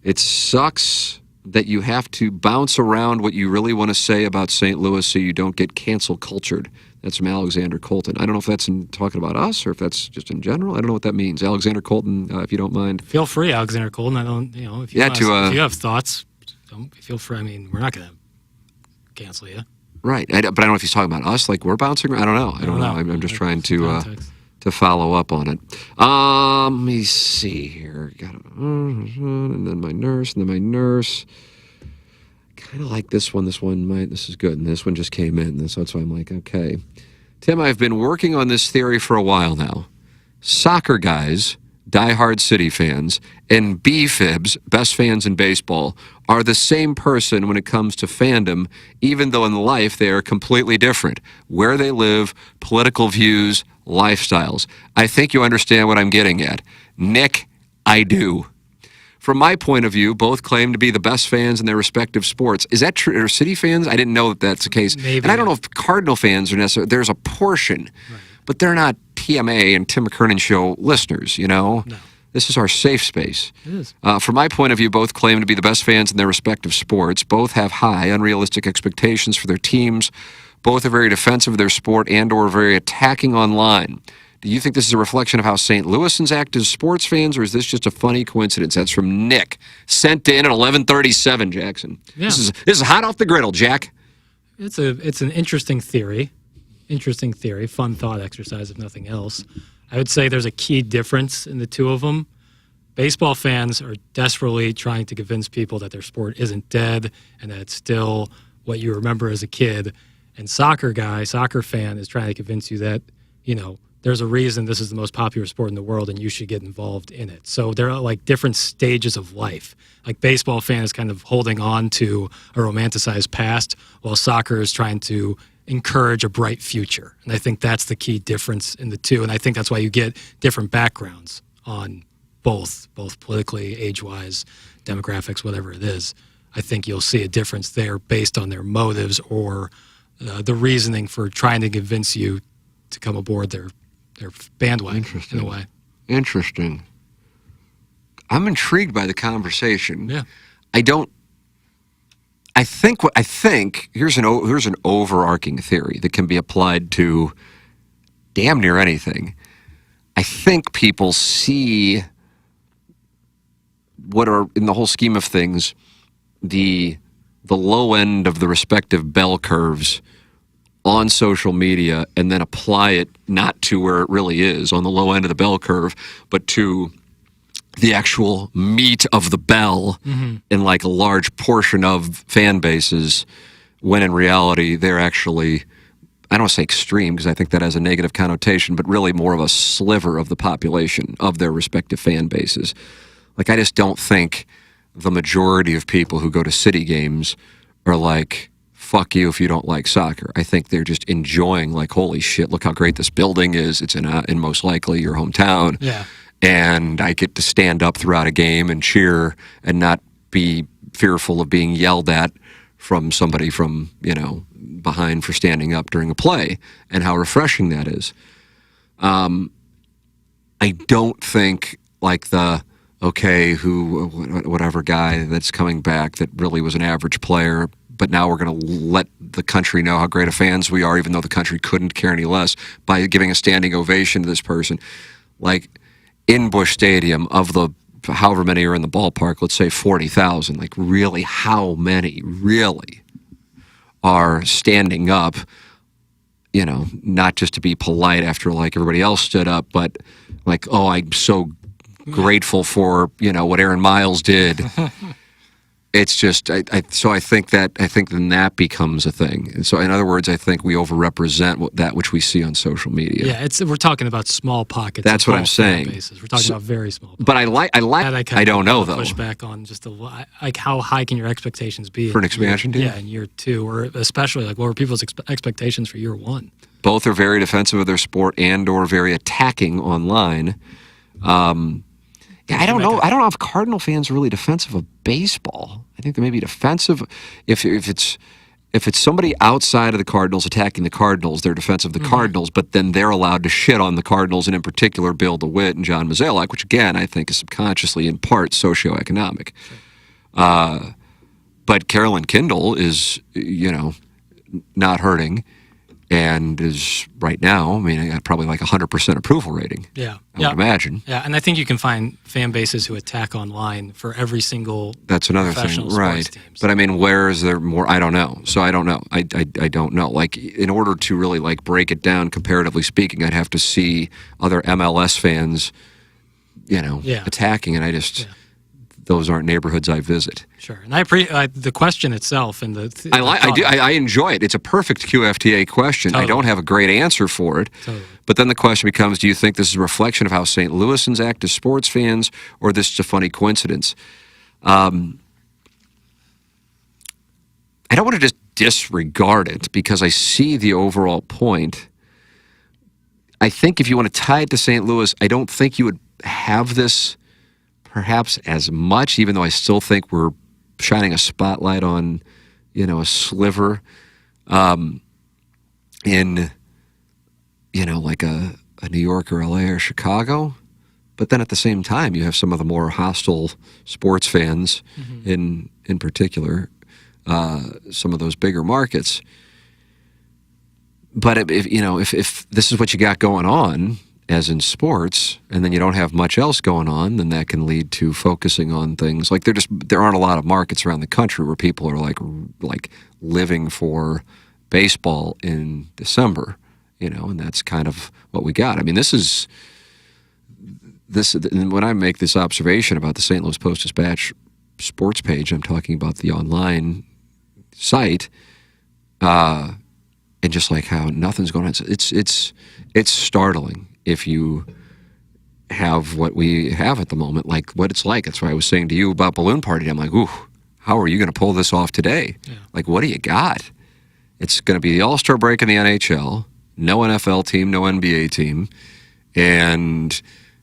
It sucks that you have to bounce around what you really want to say about St. Louis so you don't get cancel cultured. That's from Alexander Colton. I don't know if that's talking about us or if that's just in general. I don't know what that means. Alexander Colton, if you don't mind. Feel free, Alexander Colton. I don't, if you if you have thoughts, don't feel free. I mean, we're not going to cancel you. Right. But I don't know if he's talking about us, like we're bouncing around. I don't know. I don't know. I'm just trying to follow up on it. Let me see here. And then my nurse, kind of like this one. This is good. And this one just came in. So that's why I'm like, okay. Tim, I've been working on this theory for a while now. Soccer guys, diehard City fans, and B-fibs, best fans in baseball, are the same person when it comes to fandom, even though in life they are completely different. Where they live, political views, lifestyles. I think you understand what I'm getting at. Nick, I do. From my point of view, both claim to be the best fans in their respective sports. Is that true? Are City fans? I didn't know that that's the case. Maybe. And I don't know if Cardinal fans are necessarily. There's a portion, right, but they're not TMA and Tim McKernan show listeners, No. This is our safe space. It is. From my point of view, both claim to be the best fans in their respective sports. Both have high, unrealistic expectations for their teams. Both are very defensive of their sport and or very attacking online. Do you think this is a reflection of how St. Louisans act as sports fans, or is this just a funny coincidence? That's from Nick. Sent in at 11:37, Jackson. Yeah. This is hot off the griddle, Jack. It's an interesting theory. Fun thought exercise, if nothing else. I would say there's a key difference in the two of them. Baseball fans are desperately trying to convince people that their sport isn't dead and that it's still what you remember as a kid. And soccer fan is trying to convince you that, there's a reason this is the most popular sport in the world and you should get involved in it. So there are like different stages of life. Like baseball fan is kind of holding on to a romanticized past, while soccer is trying to encourage a bright future. And I think that's the key difference in the two. And I think that's why you get different backgrounds on both politically, age-wise, demographics, whatever it is. I think you'll see a difference there based on their motives or the reasoning for trying to convince you to come aboard their bandwagon in a way. Interesting. I'm intrigued by the conversation. Yeah. I think here's an overarching theory that can be applied to damn near anything. I think people see what are, in the whole scheme of things, the low end of the respective bell curves on social media, and then apply it not to where it really is on the low end of the bell curve, but to the actual meat of the bell in like a large portion of fan bases, when in reality they're actually, I don't want to say extreme because I think that has a negative connotation, but really more of a sliver of the population of their respective fan bases. Like, I just don't think the majority of people who go to city games are like, fuck you if you don't like soccer. I think they're just enjoying, like, holy shit, look how great this building is. It's in most likely your hometown. Yeah. And I get to stand up throughout a game and cheer and not be fearful of being yelled at from somebody from, behind for standing up during a play, and how refreshing that is. I don't think like whatever guy that's coming back that really was an average player, but now we're going to let the country know how great of fans we are, even though the country couldn't care any less, by giving a standing ovation to this person. Like, in Busch Stadium, of the however many are in the ballpark, let's say 40,000, like, really, how many really are standing up, not just to be polite after, like, everybody else stood up, but like, oh, I'm so grateful for, what Aaron Miles did. It's just, so I think then that becomes a thing. And so, in other words, I think we overrepresent that which we see on social media. Yeah, we're talking about small pockets. That's what I'm saying. We're talking about very small pockets. But I don't know, though. Push back on just like, how high can your expectations be for an expansion team? Yeah, in year 2, or especially like, what were people's expectations for year 1? Both are very defensive of their sport and/or very attacking online. Yeah, I don't know. I don't know if Cardinal fans are really defensive of baseball. I think they may be defensive if it's somebody outside of the Cardinals attacking the Cardinals, they're defensive of the Cardinals, but then they're allowed to shit on the Cardinals, and in particular Bill DeWitt and John Mozeliak, which again I think is subconsciously in part socioeconomic. Sure. But Carolyn Kindle is, not hurting. And is right now, I got probably like 100% approval rating. Yeah. I would imagine. Yeah, and I think you can find fan bases who attack online for every single That's another thing, right. Teams. But where is there more? I don't know. So I don't know. I don't know. Like, in order to really like break it down comparatively speaking, I'd have to see other MLS fans, attacking, and I just... Yeah. Those aren't neighborhoods I visit. Sure, and I appreciate the question itself, and I enjoy it. It's a perfect QFTA question. Totally. I don't have a great answer for it, but then the question becomes: do you think this is a reflection of how St. Louisans act as sports fans, or this is a funny coincidence? I don't want to just disregard it because I see the overall point. I think if you want to tie it to St. Louis, I don't think you would have this perhaps as much, even though I still think we're shining a spotlight on, a sliver in, like a New York or LA or Chicago. But then at the same time, you have some of the more hostile sports fans in particular, some of those bigger markets. But if this is what you got going on, as in sports, and then you don't have much else going on, then that can lead to focusing on things like there aren't a lot of markets around the country where people are like living for baseball in December, and that's kind of what we got. This when I make this observation about the St. Louis Post-Dispatch sports page, I'm talking about the online site. and just like how nothing's going on. It's startling if you have what we have at the moment, like what it's like. That's why I was saying to you about Balloon Party. I'm like, ooh, how are you going to pull this off today? Yeah. Like, what do you got? It's going to be the All-Star break in the NHL, no NFL team, no NBA team, and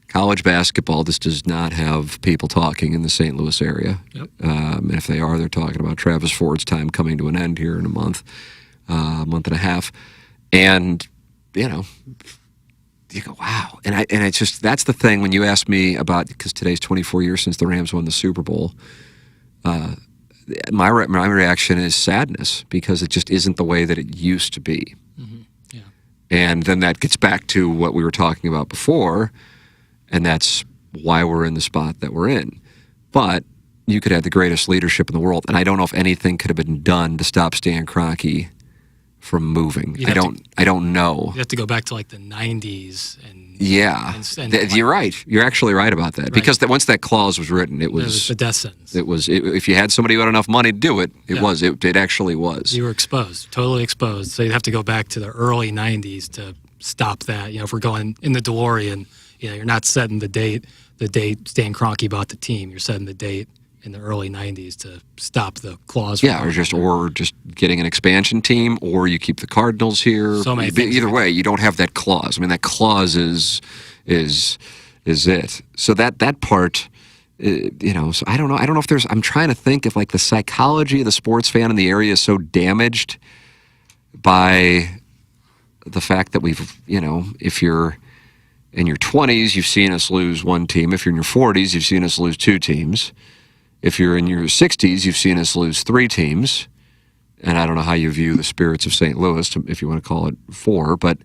college basketball just does not have people talking in the St. Louis area. Yep. And if they are, they're talking about Travis Ford's time coming to an end here in a month and a half. And, you know, you go, wow. And it's just, that's the thing when you ask me about, because today's 24 years since the Rams won the Super Bowl, my reaction is sadness, because it just isn't the way that it used to be. Mm-hmm. Yeah. And then that gets back to what we were talking about before, and that's why we're in the spot that we're in. But you could have the greatest leadership in the world, and I don't know if anything could have been done to stop Stan Kroenke from moving. I don't know. You have to go back to like the 90s and you're right. You're actually right about that. Right. Because once that clause was written, it was the death sentence. If you had somebody who had enough money to do it, it actually was. You were exposed, totally exposed. So you'd have to go back to the early 90s to stop that. You know, if we're going in the DeLorean, you know, you're not setting the date Stan Kroenke bought the team. You're setting the date in the early 90s to stop the clause. Yeah, or just getting an expansion team, or you keep the Cardinals here. So many things. Either way, you don't have that clause. I mean, that clause is it. So that part, you know. So I don't know. I don't know if there's. I'm trying to think if like the psychology of the sports fan in the area is so damaged by the fact that we've, you know, if you're in your 20s, you've seen us lose one team. If you're in your 40s, you've seen us lose two teams. If you're in your 60s, you've seen us lose three teams. And I don't know how you view the Spirits of St. Louis, if you want to call it four. But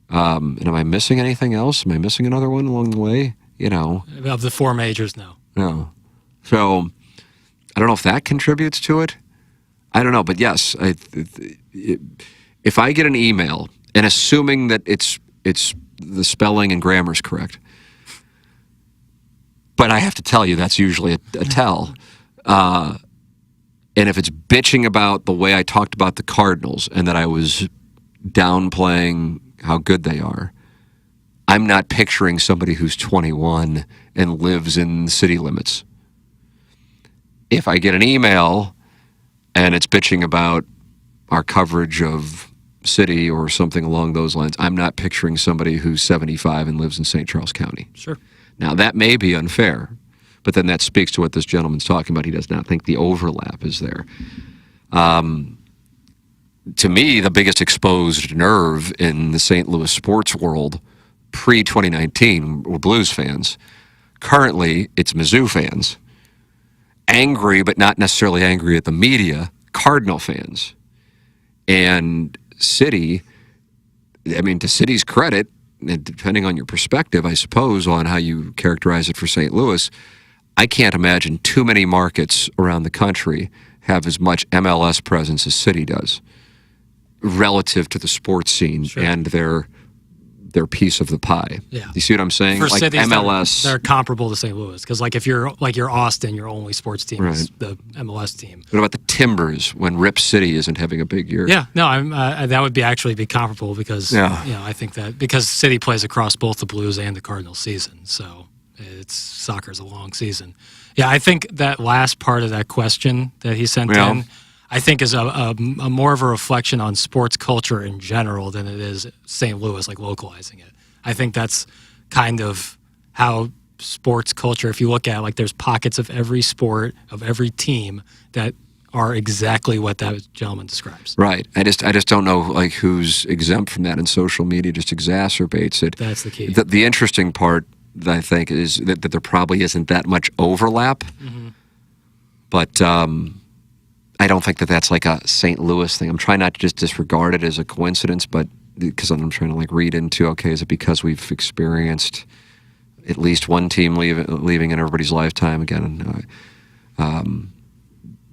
and am I missing anything else? Am I missing another one along the way? You know. Of the four majors, no. No. So I don't know if that contributes to it. I don't know. But yes, if I get an email, and assuming that it's the spelling and grammar is correct, but I have to tell you, that's usually a tell. And if it's bitching about the way I talked about the Cardinals and that I was downplaying how good they are, I'm not picturing somebody who's 21 and lives in the city limits. If I get an email and it's bitching about our coverage of city or something along those lines, I'm not picturing somebody who's 75 and lives in St. Charles County. Sure. Now, that may be unfair, but then that speaks to what this gentleman's talking about. He does not think the overlap is there. To me, the biggest exposed nerve in the St. Louis sports world pre-2019 were Blues fans. Currently, it's Mizzou fans. Angry, but not necessarily angry at the media, Cardinal fans. And City, I mean, to City's credit, and depending on your perspective, I suppose, on how you characterize it for St. Louis, I can't imagine too many markets around the country have as much MLS presence as City does relative to the sports scene. Sure. And their piece of the pie. Yeah. You see what I'm saying? For like cities, MLS, they're comparable to St. Louis, because like if you're Austin, your only sports team right. is the MLS team. What about the Timbers when Rip City isn't having a big year? Yeah, no, that would actually be comparable, because you know, I think that because City plays across both the Blues and the Cardinals season, so soccer's a long season. Yeah, I think that last part of that question that he sent in, I think is a more of a reflection on sports culture in general than it is St. Louis, like localizing it. I think that's kind of how sports culture, if you look at, like, there's pockets of every sport, of every team that are exactly what that gentleman describes. Right. I just don't know, like, who's exempt from that, and social media just exacerbates it. That's the key. The interesting part, I think, is that there probably isn't that much overlap, but I don't think that that's like a St. Louis thing. I'm trying not to just disregard it as a coincidence, but because I'm trying to like read into, okay, is it because we've experienced at least one team leaving in everybody's lifetime again?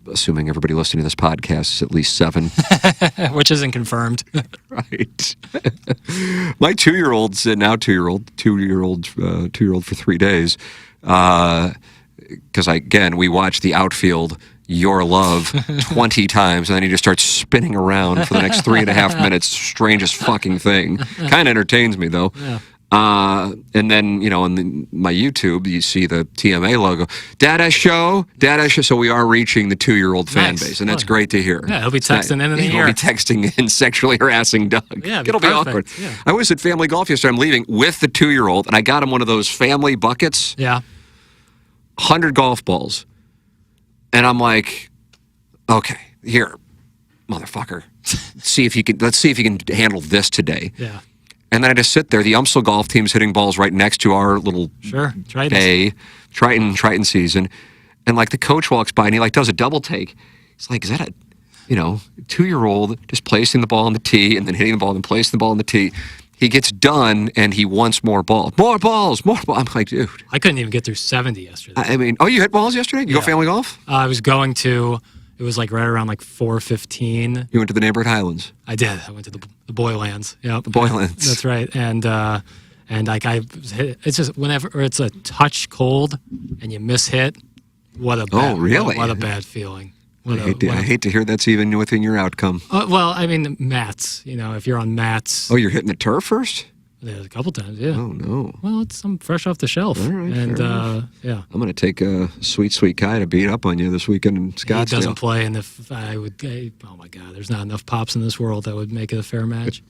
Assuming everybody listening to this podcast is at least 7. Which isn't confirmed. Right. My 2-year-old's now 2-year-old for 3 days. Because we watched the outfield your love 20 times, and then he just starts spinning around for the next 3.5 minutes. Strangest fucking thing. Kind of entertains me, though. Yeah. And then, on my YouTube, you see the TMA logo. Dada show. So we are reaching the 2-year-old fan base, and that's great to hear. Yeah, he'll be texting in the year. He'll be texting and sexually harassing Doug. Yeah, it'll be awkward. Yeah. I was at Family Golf yesterday. I'm leaving with the 2-year-old, and I got him one of those family buckets. Yeah. 100 golf balls. And I'm like, okay, here, motherfucker. Let's see if you can handle this today. Yeah. And then I just sit there. The Umsel golf team's hitting balls right next to our little bay, Triton season. And like the coach walks by and he like does a double take. He's like, is that a 2-year-old just placing the ball on the tee and then hitting the ball and then placing the ball on the tee? He gets done and he wants more balls. More balls. I'm like, dude. I couldn't even get through 70 yesterday. I mean, you hit balls yesterday? You go family golf? I was going to. It was like right around like 4:15. You went to the neighborhood Highlands? I did. I went to the Boylands. Yeah, the Boylands. That's right. And like it's just whenever it's a touch cold and you miss hit, what a bad, what a bad feeling. I hate to hear that's even within your outcome. Well, I mean mats. If you're on mats. Oh, you're hitting the turf first? Yeah, a couple times, yeah. Oh, no. Well, I'm fresh off the shelf. All right, and, yeah. I'm going to take a sweet guy to beat up on you this weekend in Scottsdale. He doesn't play, and if I would, oh, my God, there's not enough pops in this world that would make it a fair match.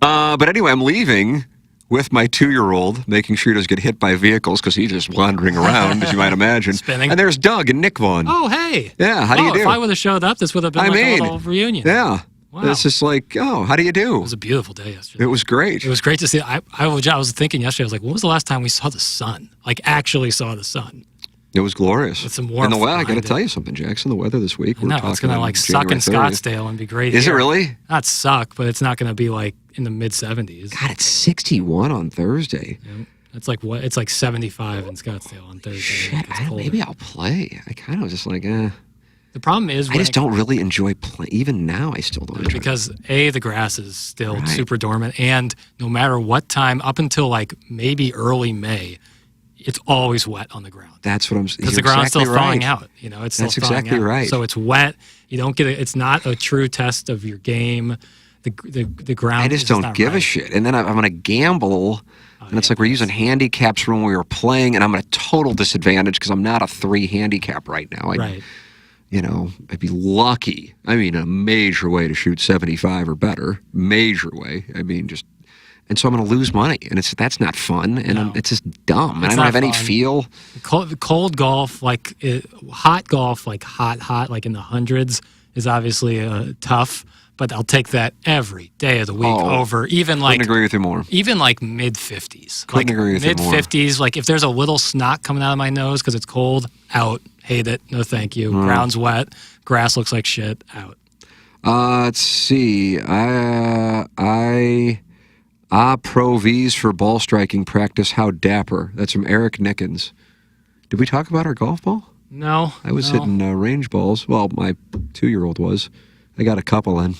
But anyway, I'm leaving with my 2-year-old, making sure he doesn't get hit by vehicles because he's just wandering around, as you might imagine. Spinning. And there's Doug and Nick Vaughn. Oh, hey. Yeah, how do you do? If I would have showed up, this would have been a little reunion. Yeah. Wow. It's just like, how do you do? It was a beautiful day yesterday. It was great. It was great to see. I was thinking yesterday, I was like, when was the last time we saw the sun? Like, actually saw the sun. It was glorious. With some warmth. And the weather, I got to tell you something, Jackson. The weather this week, it's going to like suck in Scottsdale and be great. Is it really? Not suck, but it's not going to be like in the mid 70s. God, it's 61 on Thursday. Yeah. It's like what? It's like 75 in Scottsdale on Thursday. Shit, maybe I'll play. I kind of was just like, The problem is, I just don't really enjoy playing. Even now, I still don't enjoy because the grass is still super dormant, and no matter what time, up until like maybe early May, it's always wet on the ground. That's what I'm saying. Because the ground's still thawing out. It's still That's exactly right. So it's wet. You don't get it. It's not a true test of your game. The ground. I just don't give a shit. And then I'm going to gamble. And it's like we're using handicaps from when we were playing, and I'm at a total disadvantage because I'm not a 3 handicap right now. Right. I'd be lucky. I mean, a major way to shoot 75 or better. Major way. I mean, and so I'm going to lose money, and that's not fun, and it's just dumb, and I don't have any feel. Cold golf, hot golf, like hot, like in the hundreds, is obviously tough. But I'll take that every day of the week over even like. Couldn't agree with you more. Even like mid 50s. Couldn't agree with you more. Mid 50s. Like if there's a little snot coming out of my nose because it's cold, out. Hate it. No, thank you. Ground's wet. Grass looks like shit. Out. Let's see. Pro V's for ball striking practice. How dapper. That's from Eric Nickens. Did we talk about our golf ball? No. I was hitting range balls. Well, my 2-year-old was. I got a couple in.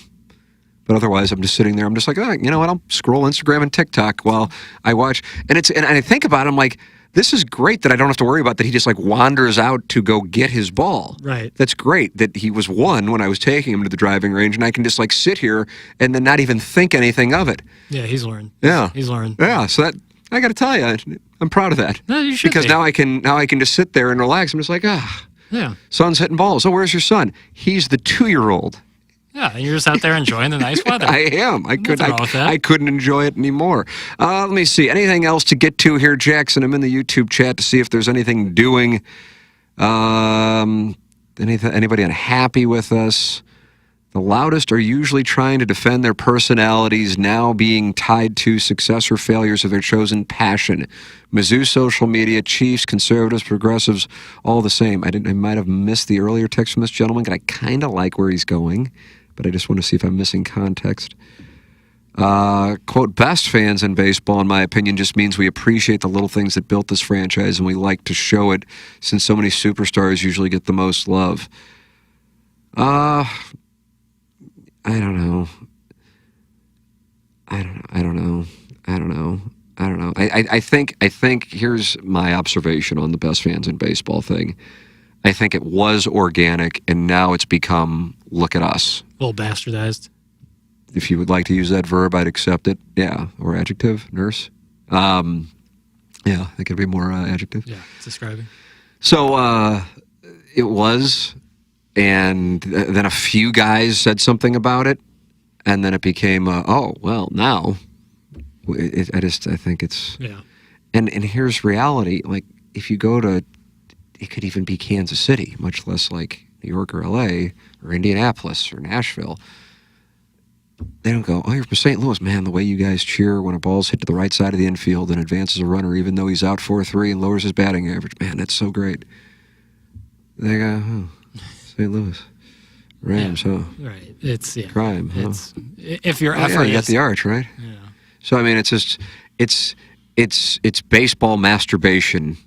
But otherwise, I'm just sitting there. I'm just like, you know what? I'll scroll Instagram and TikTok while I watch. And I think about it. I'm like, this is great that I don't have to worry about that he just like wanders out to go get his ball. Right. That's great that he was one when I was taking him to the driving range, and I can just like sit here and then not even think anything of it. Yeah, he's learned. Yeah. He's learned. Yeah, so that I got to tell you, I'm proud of that. No, you should because now I can just sit there and relax. I'm just like, yeah. Son's hitting balls. Oh, where's your son? He's the 2-year-old. Yeah, and you're just out there enjoying the nice weather. I am. I couldn't enjoy it anymore. Let me see. Anything else to get to here, Jackson? I'm in the YouTube chat to see if there's anything doing. Anybody unhappy with us? The loudest are usually trying to defend their personalities now being tied to success or failures of their chosen passion. Mizzou social media, Chiefs, conservatives, progressives, all the same. I might have missed the earlier text from this gentleman, but I kind of like where he's going. But I just want to see if I'm missing context. Quote, best fans in baseball, in my opinion, just means we appreciate the little things that built this franchise, and we like to show it since so many superstars usually get the most love. I don't know. I think here's my observation on the best fans in baseball thing. I think it was organic, and now it's become, look at us. A little bastardized. If you would like to use that verb, I'd accept it. Yeah, or adjective, nurse. Yeah, it could be more adjective. Yeah, it's describing. So it was, and then a few guys said something about it, and then it became, oh, well, now, I think it's... Yeah. And here's reality. Like, if you go to, it could even be Kansas City, much less like New York or LA or Indianapolis or Nashville. They don't go, oh, you're from St. Louis. Man, the way you guys cheer when a ball's hit to the right side of the infield and advances a runner, even though he's out 4-3 and lowers his batting average. Man, that's so great. They go, oh, St. Louis. Rams, yeah, huh? Right. It's, yeah. Crime, huh? It's, if your Oh, effort yeah, you got is... the arch, right? Yeah. So, I mean, it's just, it's baseball masturbation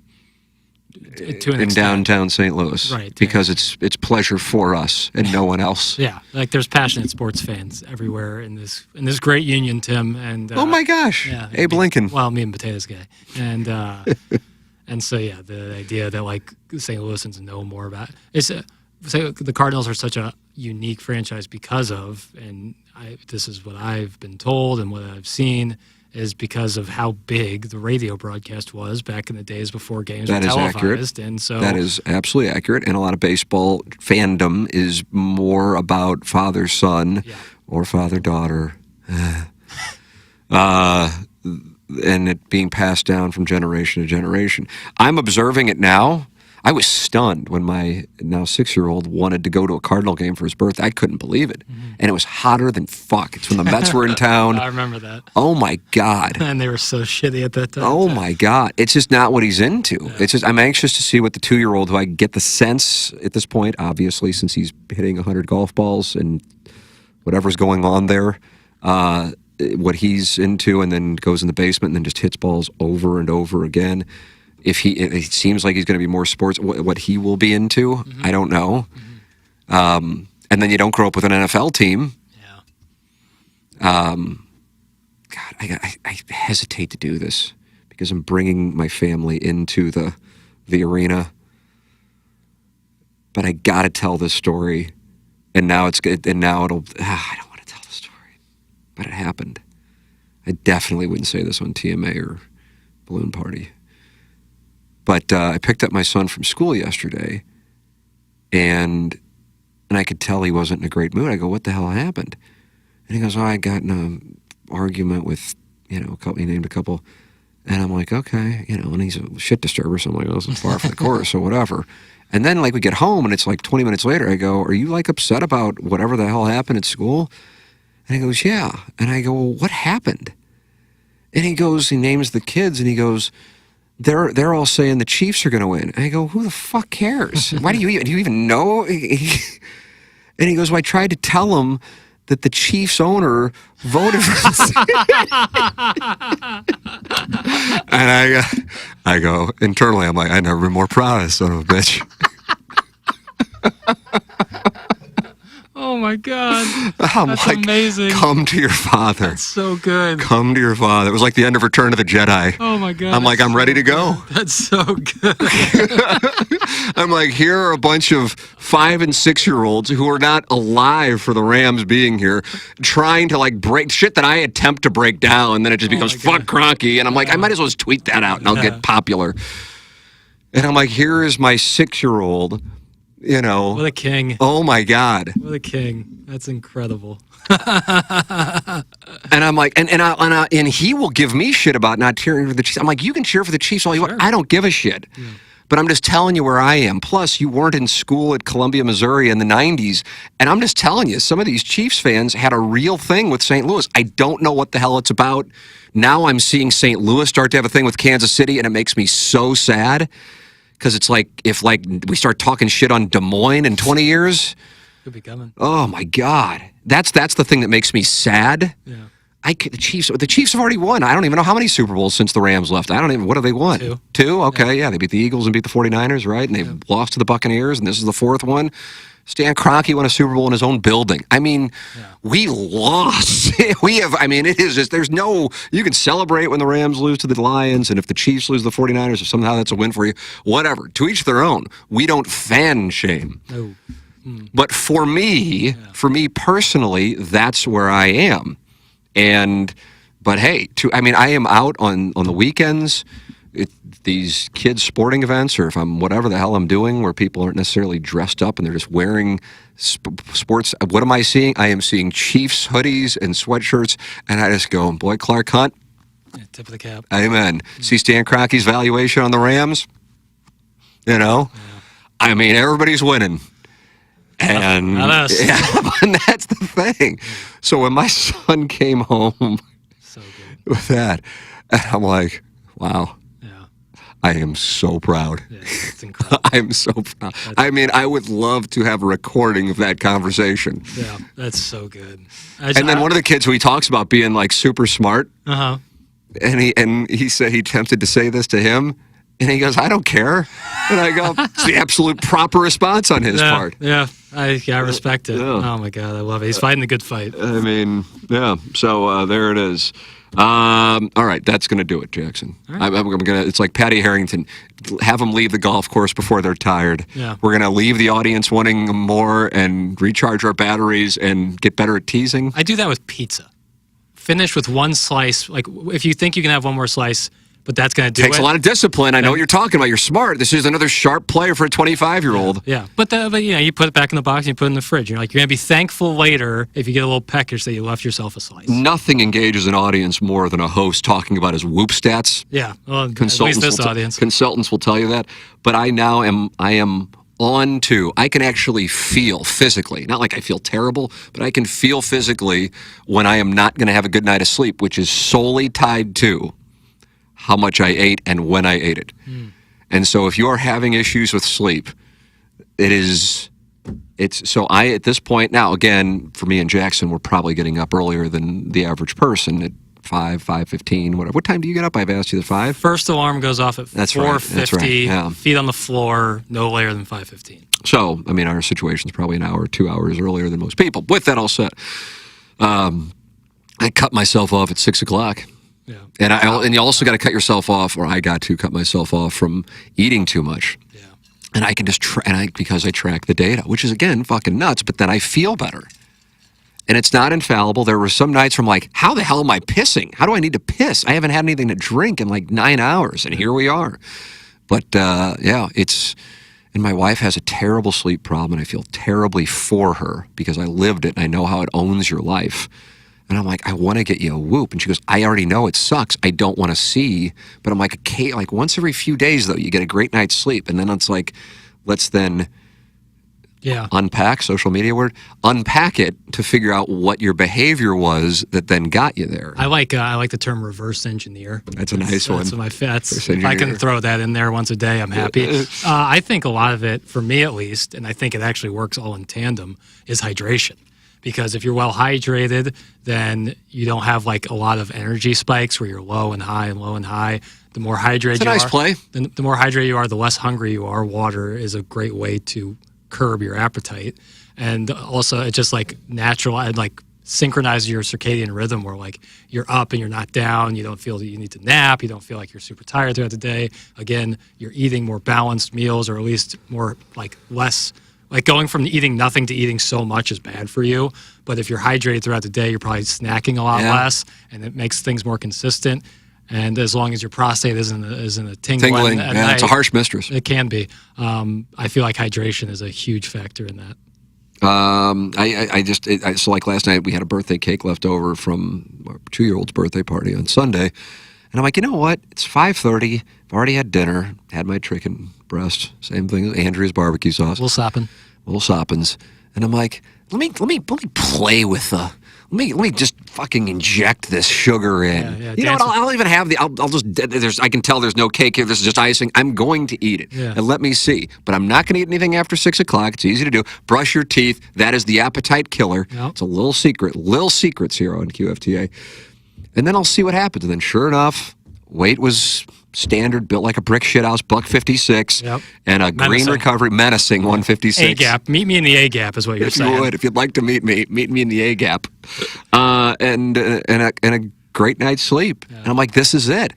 To an in extent. downtown St. Louis, Right. Because it's pleasure for us and no one else. Yeah, like there's passionate sports fans everywhere in this great union, Tim. And Oh my gosh, yeah, Abe Lincoln. Well, me and Potatoes guy, and and so yeah, the idea that like St. Louisans know more about it's say the Cardinals are such a unique franchise because of, and this is what I've been told and what I've seen, is because of how big the radio broadcast was back in the days before games were televised. Accurate. And so that is absolutely accurate. And a lot of baseball fandom is more about father-son or father-daughter. And it being passed down from generation to generation. I'm observing it now. I was stunned when my now 6-year-old wanted to go to a Cardinal game for his birthday. I couldn't believe it. And it was hotter than fuck. It's when the Mets were in town. I remember that. Oh, my God. And they were so shitty at that time. Oh, my God. It's just not what he's into. Yeah. It's just, I'm anxious to see what the 2-year-old, who I get the sense at this point, obviously, since he's hitting 100 golf balls and whatever's going on there, what he's into, and then goes in the basement and then just hits balls over and over again. It seems like he's going to be more sports, what he will be into, I don't know. And then you don't grow up with an NFL team. Yeah. God, I hesitate to do this because I'm bringing my family into the arena. But I got to tell this story, and now it'll. I don't want to tell the story, but it happened. I definitely wouldn't say this on TMA or Balloon Party. But I picked up my son from school yesterday, and I could tell he wasn't in a great mood. I go, "What the hell happened?" And he goes, "Oh, I got in an argument with, a couple." He named a couple, and I'm like, "Okay," and he's a shit disturber, so I'm like, "Oh, this is par for the course," or whatever. And then, like, we get home, and it's like 20 minutes later. I go, "Are you like upset about whatever the hell happened at school?" And he goes, "Yeah." And I go, "Well, what happened?" And he names the kids, and he goes, They're all saying the Chiefs are going to win. And I go, who the fuck cares? Why do you even know? And he goes, well, I tried to tell him that the Chiefs owner voted for this. And I go, internally, I'm like, I've never been more proud of this son of a bitch. Oh my God. I'm That's like, amazing. Come to your father. That's so good. Come to your father. It was like the end of Return of the Jedi. Oh my God. I'm like, I'm ready to go. That's so good. I'm like, here are a bunch of 5 and 6-year-olds who are not alive for the Rams being here, trying to like break shit that I attempt to break down, and then it just becomes fuck Cronky, and I'm like, I might as well just tweet that out and I'll get popular. And I'm like, here is my 6-year-old. What a king. Oh my God. What a king. That's incredible. And I'm like, and he will give me shit about not cheering for the Chiefs. I'm like, you can cheer for the Chiefs all you want. I don't give a shit. Yeah. But I'm just telling you where I am. Plus, you weren't in school at Columbia, Missouri in the 90s. And I'm just telling you, some of these Chiefs fans had a real thing with St. Louis. I don't know what the hell it's about. Now I'm seeing St. Louis start to have a thing with Kansas City, and it makes me so sad. Because it's like, if like we start talking shit on Des Moines in 20 years. Could be coming. Oh, my God. That's the thing that makes me sad. Yeah. The Chiefs have already won. I don't even know how many Super Bowls since the Rams left. What have they won? 2? Okay, yeah. They beat the Eagles and beat the 49ers, right? And they lost to the Buccaneers, and this is the 4th one. Stan Kroenke won a Super Bowl in his own building. I mean, we lost. We have, I mean, it is just, there's no, you can celebrate when the Rams lose to the Lions, and if the Chiefs lose to the 49ers, if somehow that's a win for you, whatever. To each their own. We don't fan shame. No. But for me personally, that's where I am. But hey, I mean, I am out on the weekends, these kids' sporting events, or if I'm whatever the hell I'm doing, where people aren't necessarily dressed up and they're just wearing sports. What am I seeing? I am seeing Chiefs hoodies and sweatshirts, and I just go, boy, Clark Hunt. Yeah, tip of the cap. Amen. See Stan Kroenke's valuation on the Rams? You know? Yeah. I mean, everybody's winning. And, not us. Yeah, and that's the thing. So when my son came home with that, and I'm like, wow. Yeah. I am so proud. Yeah, it's incredible. I'm so proud. I mean, I would love to have a recording of that conversation. Yeah, that's so good. And then one of the kids who he talks about being like super smart, and he said he attempted to say this to him, and he goes, I don't care. And I go, it's the absolute proper response on his part. Yeah, I respect it. Yeah. Oh, my God, I love it. He's fighting a good fight. I mean, yeah, so there it is. All right, that's going to do it, Jackson. Right. I'm gonna. It's like Patty Harrington. Have them leave the golf course before they're tired. Yeah. We're going to leave the audience wanting more and recharge our batteries and get better at teasing. I do that with pizza. Finish with one slice. Like, if you think you can have one more slice, but that's going to do it. Takes a lot of discipline. I know what you're talking about. You're smart. This is another sharp player for a 25-year-old. Yeah. But you know, you put it back in the box and you put it in the fridge. You're going to be thankful later if you get a little peckish that you left yourself a slice. Nothing engages an audience more than a host talking about his Whoop stats. Yeah. Well, at least this audience. Consultants will tell you that. But I am on to, I can actually feel physically, not like I feel terrible, but I can feel physically when I am not going to have a good night of sleep, which is solely tied to how much I ate and when I ate it. And so if you're having issues with sleep, at this point now, again, for me and Jackson, we're probably getting up earlier than the average person at 5:15, whatever. What time do you get up? I've asked you the 5. First alarm goes off at 4:50. That's right. Yeah. Feet on the floor, no later than 5:15. So, I mean, our situation's probably an hour or 2 hours earlier than most people. With that all said, I cut myself off at 6 o'clock. Yeah. And you also got to cut yourself off, or I got to cut myself off from eating too much. Yeah. And I can just because I track the data, which is again fucking nuts, but then I feel better. And it's not infallible. There were some nights where I'm like, how the hell am I pissing? How do I need to piss? I haven't had anything to drink in like 9 hours, and here we are. But yeah, and my wife has a terrible sleep problem, and I feel terribly for her because I lived it and I know how it owns your life. And I'm like, I want to get you a Whoop. And she goes, I already know it sucks. I don't want to see. But I'm like, okay, like once every few days, though, you get a great night's sleep. And then it's like, let's then unpack, social media word, unpack it to figure out what your behavior was that then got you there. I like the term reverse engineer. That's a nice one. If I can throw that in there once a day, I'm happy. I think a lot of it, for me at least, and I think it actually works all in tandem, is hydration. Because if you're well hydrated, then you don't have like a lot of energy spikes where you're low and high and low and high. The more hydrated the more hydrated you are, the less hungry you are. Water is a great way to curb your appetite. And also it just like natural, and like synchronizes your circadian rhythm where like you're up and you're not down. You don't feel that you need to nap. You don't feel like you're super tired throughout the day. Again, you're eating more balanced meals, or at least more like less. Like going from eating nothing to eating so much is bad for you. But if you're hydrated throughout the day, you're probably snacking a lot less, and it makes things more consistent. And as long as your prostate isn't a tingling at night, it's a harsh mistress. It can be. I feel like hydration is a huge factor in that. So like last night we had a birthday cake left over from our 2-year-old's birthday party on Sunday. And I'm like, you know what? It's 5:30. I've already had dinner. Had my chicken breast. Same thing as Andrea's barbecue sauce. Little soppins. And I'm like, let me play with the. Let me just fucking inject this sugar in. Yeah, you know what? I'll even have the. I'll just. I can tell there's no cake here. This is just icing. I'm going to eat it. Yeah. And let me see. But I'm not going to eat anything after 6 o'clock. It's easy to do. Brush your teeth. That is the appetite killer. Yep. It's a little secret. Little secrets here on QFTA. And then I'll see what happens. And then sure enough, weight was standard, built like a brick shithouse, $156, Yep. and a green recovery, menacing 156. A gap. Meet me in the A gap is what you're saying. If you would, if you'd like to meet me in the A gap, and a great night's sleep. And I'm like, this is it.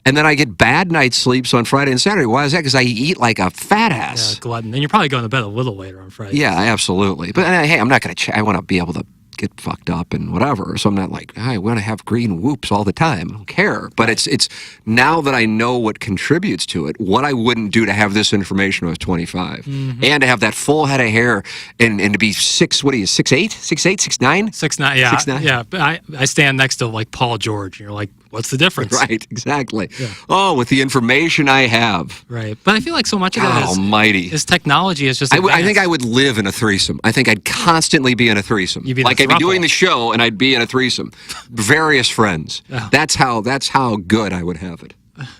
And then I get bad night sleeps on Friday and Saturday. Why is that? Because I eat like a fat ass. Yeah, glutton. And you're probably going to bed a little later on Friday. Yeah, absolutely. But hey, I'm not going to. I want to be able to get fucked up and whatever. So I'm not like, I want to have green whoops all the time. I don't care. But it's now that I know what contributes to it, what I wouldn't do to have this information when I was 25. And to have that full head of hair and to be 6'8", 6'9"? 6'9", yeah. 6'9"? Yeah, but I stand next to like Paul George, and you're like, what's the difference? Right, exactly. Yeah. Oh, with the information I have. Right. But I feel like so much of God that almighty. is technology is just I think I would live in a threesome. I think I'd constantly be in a threesome. You'd be Like I'd be doing the show and I'd be in a threesome. Various friends. Oh. That's how good I would have it.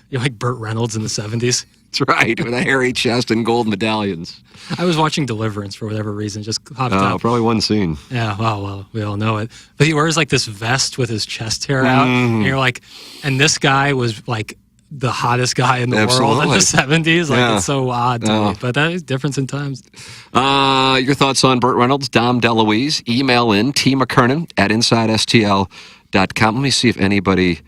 You're like Burt Reynolds in the 70s. That's right, with a hairy chest and gold medallions. I was watching Deliverance for whatever reason, just popped up. Probably one scene. Yeah, well, we all know it. But he wears like this vest with his chest hair out, and you're like, and this guy was like the hottest guy in the world in the 70s. Like, it's so odd to me, but that is difference in times. Your thoughts on Burt Reynolds, Dom DeLuise, email in McKernan at InsideSTL.com. Let me see if anybody...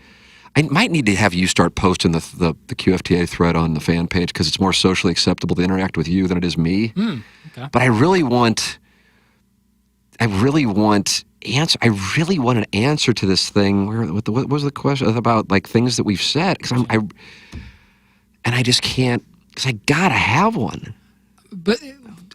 I might need to have you start posting the QFTA thread on the fan page because it's more socially acceptable to interact with you than it is me. Okay. But I really want an answer to this thing. What was the question about, like, things that we've said? Because I just can't, because I gotta have one. But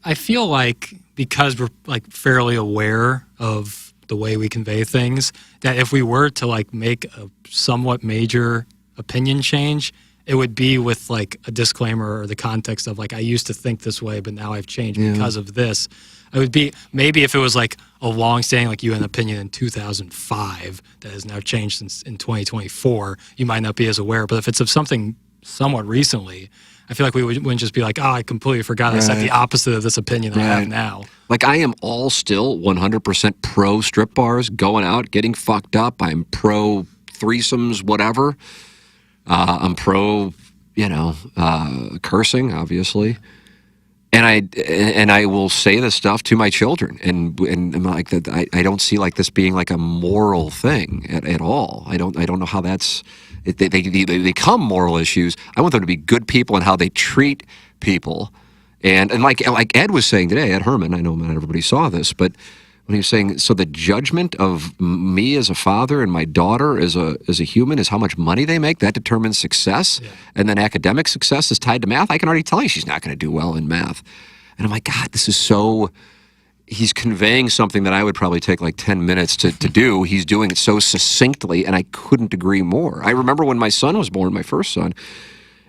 I feel like because we're like fairly aware of the way we convey things, that if we were to like make a somewhat major opinion change, it would be with like a disclaimer or the context of like, I used to think this way, but now I've changed because of this. It would be maybe if it was like a long-standing, like you had an opinion in 2005 that has now changed since in 2024, you might not be as aware. But if it's of something somewhat recently, I feel like we wouldn't just be like, oh, I completely forgot I said the opposite of this opinion that I have now. Like, I am all still 100% pro strip bars, going out, getting fucked up. I'm pro threesomes, whatever. I'm pro, cursing, obviously. And I will say this stuff to my children, and I'm like that. I don't see like this being like a moral thing at all. I don't know how that's. They become moral issues. I want them to be good people and how they treat people, and like Ed was saying today, Ed Herman. I know not everybody saw this, but when he was saying, so the judgment of me as a father and my daughter as a human is how much money they make. That determines success, and then academic success is tied to math. I can already tell you she's not going to do well in math, and I'm like, God, this is so. He's conveying something that I would probably take like 10 minutes to do. He's doing it so succinctly, and I couldn't agree more. I remember when my son was born, my first son,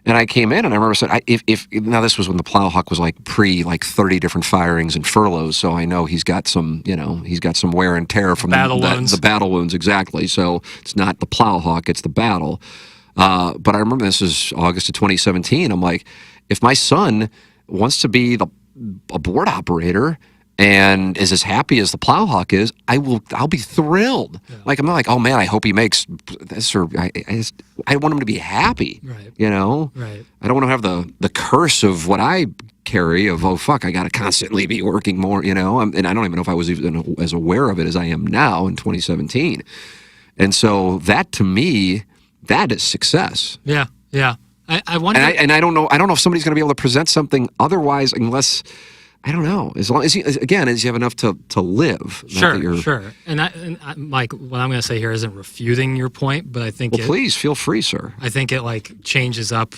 and I came in, and I remember saying, now this was when the Plowhawk was like 30 different firings and furloughs, so I know he's got some wear and tear from the battle wounds, exactly. So it's not the Plowhawk, it's the battle. But I remember this is August of 2017. I'm like, if my son wants to be a board operator and is as happy as the Plowhawk is, I'll be thrilled. Yeah. Like, I'm not like, oh man, I hope he makes this, or I want him to be happy. Right. Right. I don't want to have the curse of what I carry of, oh fuck, I got to constantly be working more. And I don't even know if I was even as aware of it as I am now in 2017. And so that, to me, that is success. Yeah. I wonder. And I don't know if somebody's going to be able to present something otherwise unless. I don't know. As long as you have enough to live. Sure. And Mike, what I'm going to say here isn't refuting your point, but I think. Well, please feel free, sir. I think it like changes up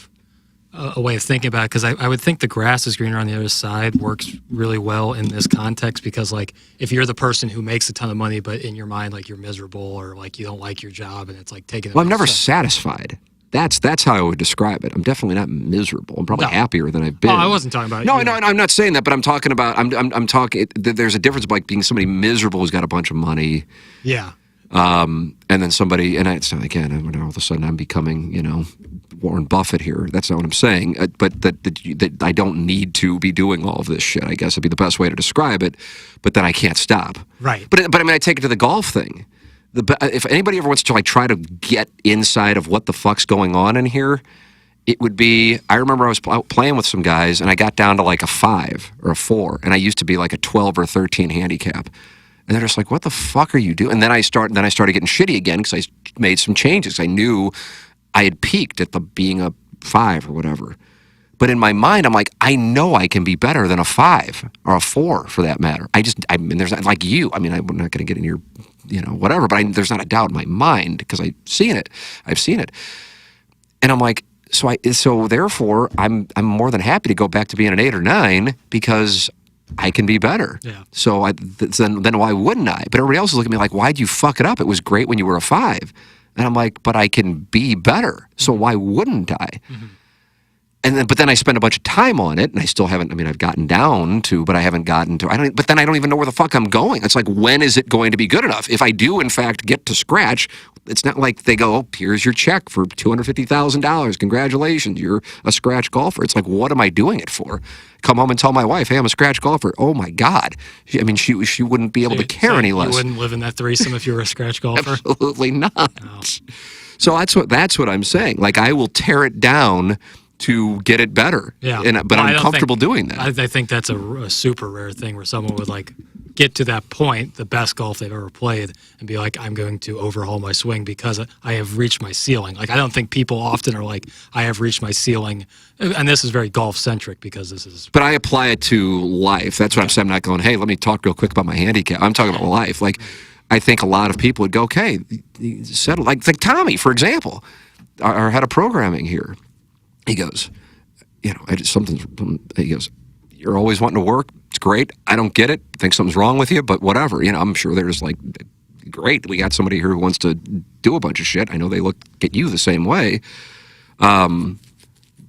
a way of thinking about it, because I would think the grass is greener on the other side works really well in this context, because like if you're the person who makes a ton of money, but in your mind like you're miserable or like you don't like your job, and it's like taking. Well, I'm never sated. That's how I would describe it. I'm definitely not miserable. I'm probably happier than I've been. Oh, I wasn't talking about. No, I'm not saying that, but I'm talking about. I'm talking. There's a difference like being somebody miserable who's got a bunch of money. Yeah. And then somebody, and it's again, all of a sudden I'm becoming, Warren Buffett here. That's not what I'm saying. But that I don't need to be doing all of this shit. I guess would be the best way to describe it. But then I can't stop. Right. But I mean, I take it to the golf thing. If anybody ever wants to like try to get inside of what the fuck's going on in here, it would be, I remember I was playing with some guys and I got down to like a 5 or a 4, and I used to be like a 12 or 13 handicap. And they're just like, what the fuck are you doing? And then I started getting shitty again because I made some changes. I knew I had peaked at being a 5 or whatever. But in my mind, I'm like, I know I can be better than a 5 or a 4 for that matter. I mean, there's not, like you. I mean, I'm not going to get in your, whatever, but there's not a doubt in my mind because I've seen it. And I'm like, so therefore, I'm more than happy to go back to being an 8 or 9 because I can be better. Yeah. So then why wouldn't I? But everybody else is looking at me like, why'd you fuck it up? It was great when you were a 5. And I'm like, but I can be better. So why wouldn't I? Mm-hmm. But then I spend a bunch of time on it, and I still haven't. I mean, I've gotten down to, but I haven't gotten to. But then I don't even know where the fuck I'm going. It's like, when is it going to be good enough? If I do, in fact, get to scratch, it's not like they go, oh, here's your check for $250,000. Congratulations, you're a scratch golfer. It's like, what am I doing it for? Come home and tell my wife, hey, I'm a scratch golfer. Oh my God. She wouldn't be able to care any less. You wouldn't live in that threesome if you were a scratch golfer. Absolutely not. No. So that's what I'm saying. Like, I will tear it down to get it better. Yeah. But I'm comfortable doing that. I think that's a super rare thing where someone would like get to that point, the best golf they've ever played, and be like, I'm going to overhaul my swing because I have reached my ceiling. Like, I don't think people often are like, I have reached my ceiling. And this is very golf centric because this is. But I apply it to life. That's what I'm saying. I'm not going, hey, let me talk real quick about my handicap. I'm talking about life. Like, I think a lot of people would go, okay, settle. Like Tommy, for example, our head of programming here. He goes, he goes, you're always wanting to work. It's great. I don't get it. I think something's wrong with you, but whatever. I'm sure there's like, great. We got somebody here who wants to do a bunch of shit. I know they look at you the same way.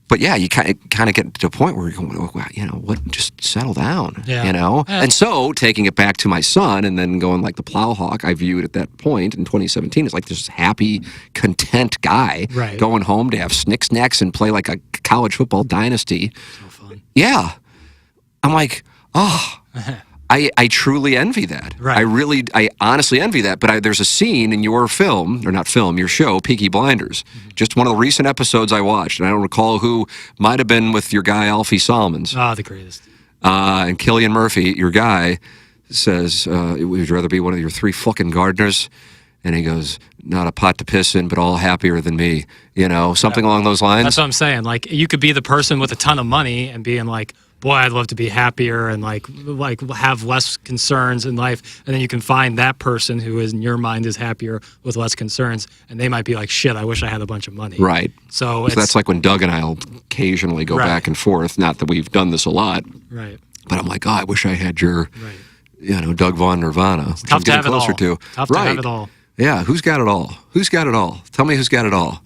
But yeah, you kind of get to a point where you're going, oh, wow, what? Just settle down, Yeah. And so taking it back to my son and then going like the Plowhawk, I viewed at that point in 2017 as like this happy, content guy going home to have snick-snacks and play like a college football dynasty. So fun. Yeah. I'm like, oh, I truly envy that. Right. I honestly envy that. But there's a scene in your film, or not film, your show, Peaky Blinders. Mm-hmm. Just one of the recent episodes I watched, and I don't recall who, might have been with your guy Alfie Solomons. Ah, the greatest. And Cillian Murphy, your guy, says, would you rather be one of your 3 fucking gardeners? And he goes, not a pot to piss in, but all happier than me. Something along those lines. That's what I'm saying. Like, you could be the person with a ton of money and being like, boy, I'd love to be happier and like have less concerns in life. And then you can find that person who is in your mind is happier with less concerns. And they might be like, shit, I wish I had a bunch of money. Right. So that's like when Doug and I will occasionally go back and forth. Not that we've done this a lot. Right. But I'm like, I wish I had your, Doug Von Nirvana. Which tough to have it all. To. Tough to have it all. Yeah, who's got it all? Who's got it all? Tell me who's got it all.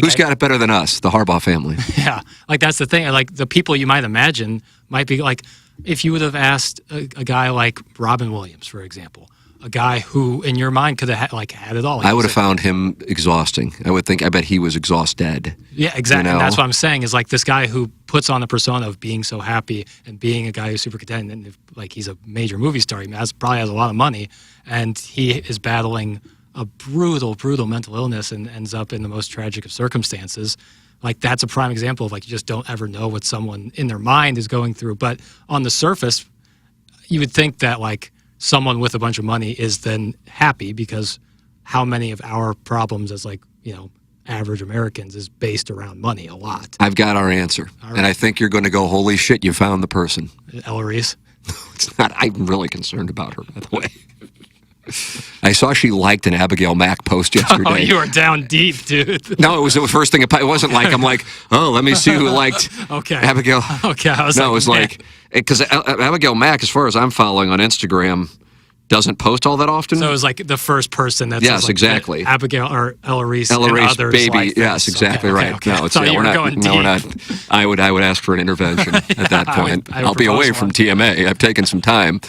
Who's got it better than us, the Harbaugh family? Yeah, like that's the thing. Like the people you might imagine might be like, if you would have asked a guy like Robin Williams, for example, a guy who in your mind could have had it all. I would have found him exhausting. I bet he was exhausted. Yeah, exactly. And that's what I'm saying is like this guy who puts on the persona of being so happy and being a guy who's super content and like he's a major movie star. He probably has a lot of money and he is battling a brutal mental illness and ends up in the most tragic of circumstances. Like that's a prime example of like you just don't ever know what someone in their mind is going through. But on the surface, you would think that like someone with a bunch of money is then happy because how many of our problems as like, average Americans is based around money a lot. I've got our answer. Right. And I think you're going to go, holy shit, you found the person. Eloise? It's not. I'm really concerned about her, by the way. I saw she liked an Abigail Mack post yesterday. Oh, you are down deep, dude. No, it was the first thing. It wasn't like I'm like, oh, let me see who liked Abigail. Okay, I was no, it was like because Abigail Mack, as far as I'm following on Instagram, doesn't post all that often. So it was like the first person that says, like, exactly. Abigail or Eloise and others baby. like yes, exactly right. Okay. No, we're not. I would ask for an intervention at that point. I would I'll be away from TMA. I've taken some time.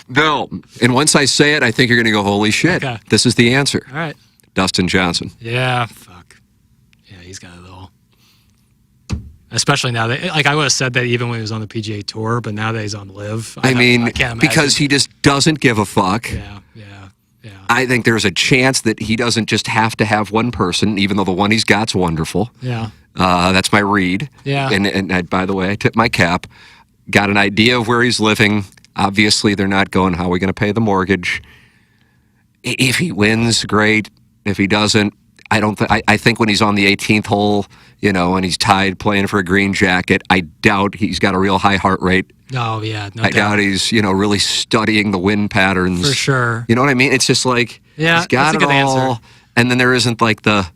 No, and once I say it, I think you're going to go, holy shit, this is the answer. All right. Dustin Johnson. Yeah, fuck. Yeah, he's got it all. Especially now that, like, I would have said that even when he was on the PGA Tour, but now that he's on Live, I can't imagine. Because he just doesn't give a fuck. Yeah. I think there's a chance that he doesn't just have to have one person, even though the one he's got's wonderful. Yeah. That's my read. Yeah. And by the way, I tip my cap. Got an idea of where he's living. Obviously, they're not going, how are we going to pay the mortgage? If he wins, great. If he doesn't, I think when he's on the 18th hole, and he's tied playing for a green jacket, I doubt he's got a real high heart rate. Oh, yeah. No I doubt. doubt he's, really studying the wind patterns. For sure. You know what I mean? It's just like, Yeah, he's got that's a it good all. answer. And then there isn't like the...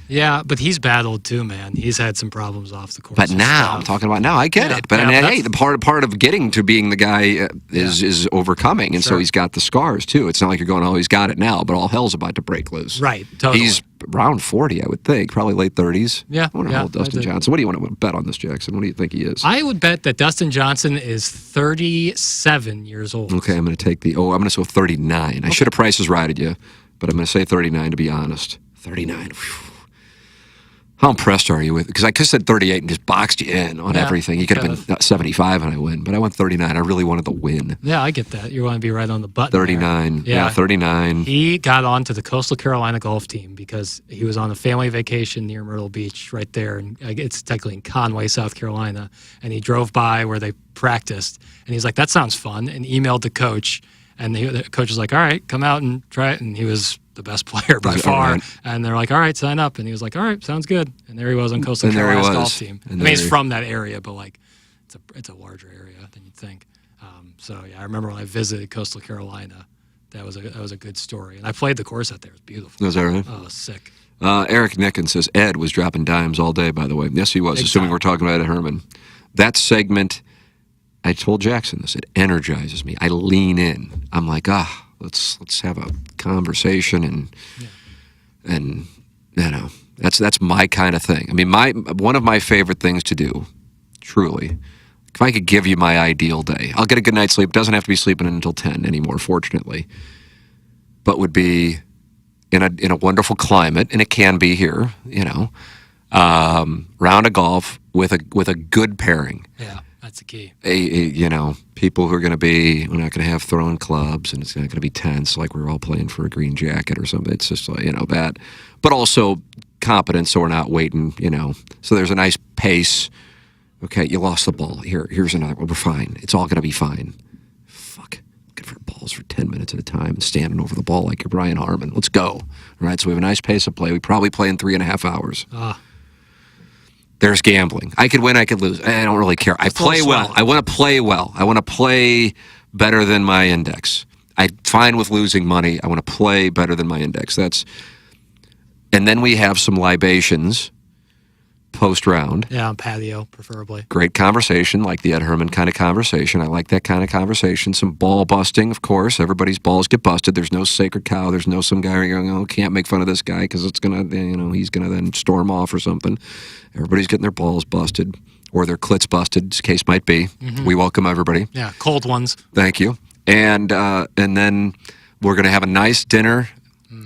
Yeah, but he's battled too, man. He's had some problems off the course. But and now, stuff. I'm talking about now, I get Yeah, it. But yeah, I mean, but hey, the part of getting to being the guy is overcoming. And so Sure. he's got the scars, too. It's not like you're going, oh, he's got it now, but all hell's about to break loose. Right, totally. He's around 40, I would think, probably late 30s. Yeah, I wonder how old I Dustin do. Johnson. What do you want to bet on this, Jackson? What do you think he is? I would bet that Dustin Johnson is 37 years old. Okay, I'm going to take I'm going to go 39. I should have prices righted you, but I'm going to say 39 to be honest. 39. Whew. How impressed are you with? Because I could have said 38 and just boxed you in on everything. You could have been 75 and I win, but I went 39. I really wanted the win. Yeah, I get that. You want to be right on the button. 39. There. Yeah, 39. He got onto the Coastal Carolina golf team because he was on a family vacation near Myrtle Beach, right there, and it's technically in Conway, South Carolina. And he drove by where they practiced, and he's like, "That sounds fun," and emailed the coach. And the coach was like, "All right, come out and try it." And he was the best player by far. Right. And they're like, "All right, sign up." And he was like, "All right, sounds good." And there he was on Coastal And there he Carolina's was. golf team. I And mean, he's there he- from that area, but like, it's a larger area than you'd think. So yeah, I remember when I visited Coastal Carolina, that was a good story. And I played the course out there. It was beautiful. Was that right? Oh, it was sick. Eric Nicken says, Ed was dropping dimes all day, by the way. Yes, he was, Big assuming time. we're talking about Ed Herman. That segment, I told Jackson this, it energizes me. I lean in. I'm like, let's have a conversation and that's my kind of thing. I mean, one of my favorite things to do, truly, if I could give you my ideal day, I'll get a good night's sleep. Doesn't have to be sleeping until 10 anymore, fortunately, but would be in a wonderful climate, and it can be here, round of golf with a good pairing. Yeah, that's the key. People who are going to be, we're not going to have throwing clubs, and it's not going to be tense like we're all playing for a green jacket or something. It's just like, that. But also competent, so we're not waiting, So there's a nice pace. Okay, you lost the ball. Here's another one. We're fine. It's all going to be fine. Fuck. Looking for balls for 10 minutes at a time and standing over the ball like you're Brian Harmon. Let's go. All right, so we have a nice pace of play. We probably play in 3.5 hours. There's gambling. I could win, I could lose. I don't really care. I play well. I want to play well. I want to play better than my index. I'm fine with losing money. I want to play better than my index. And then we have some libations post-round. Yeah, on patio, preferably. Great conversation, like the Ed Herman kind of conversation. I like that kind of conversation. Some ball busting, of course. Everybody's balls get busted. There's no sacred cow. There's no some guy going, oh, can't make fun of this guy because it's going to, he's going to then storm off or something. Everybody's getting their balls busted or their clits busted, as the case might be. Mm-hmm. We welcome everybody. Yeah, cold ones. Thank you. And then we're going to have a nice dinner.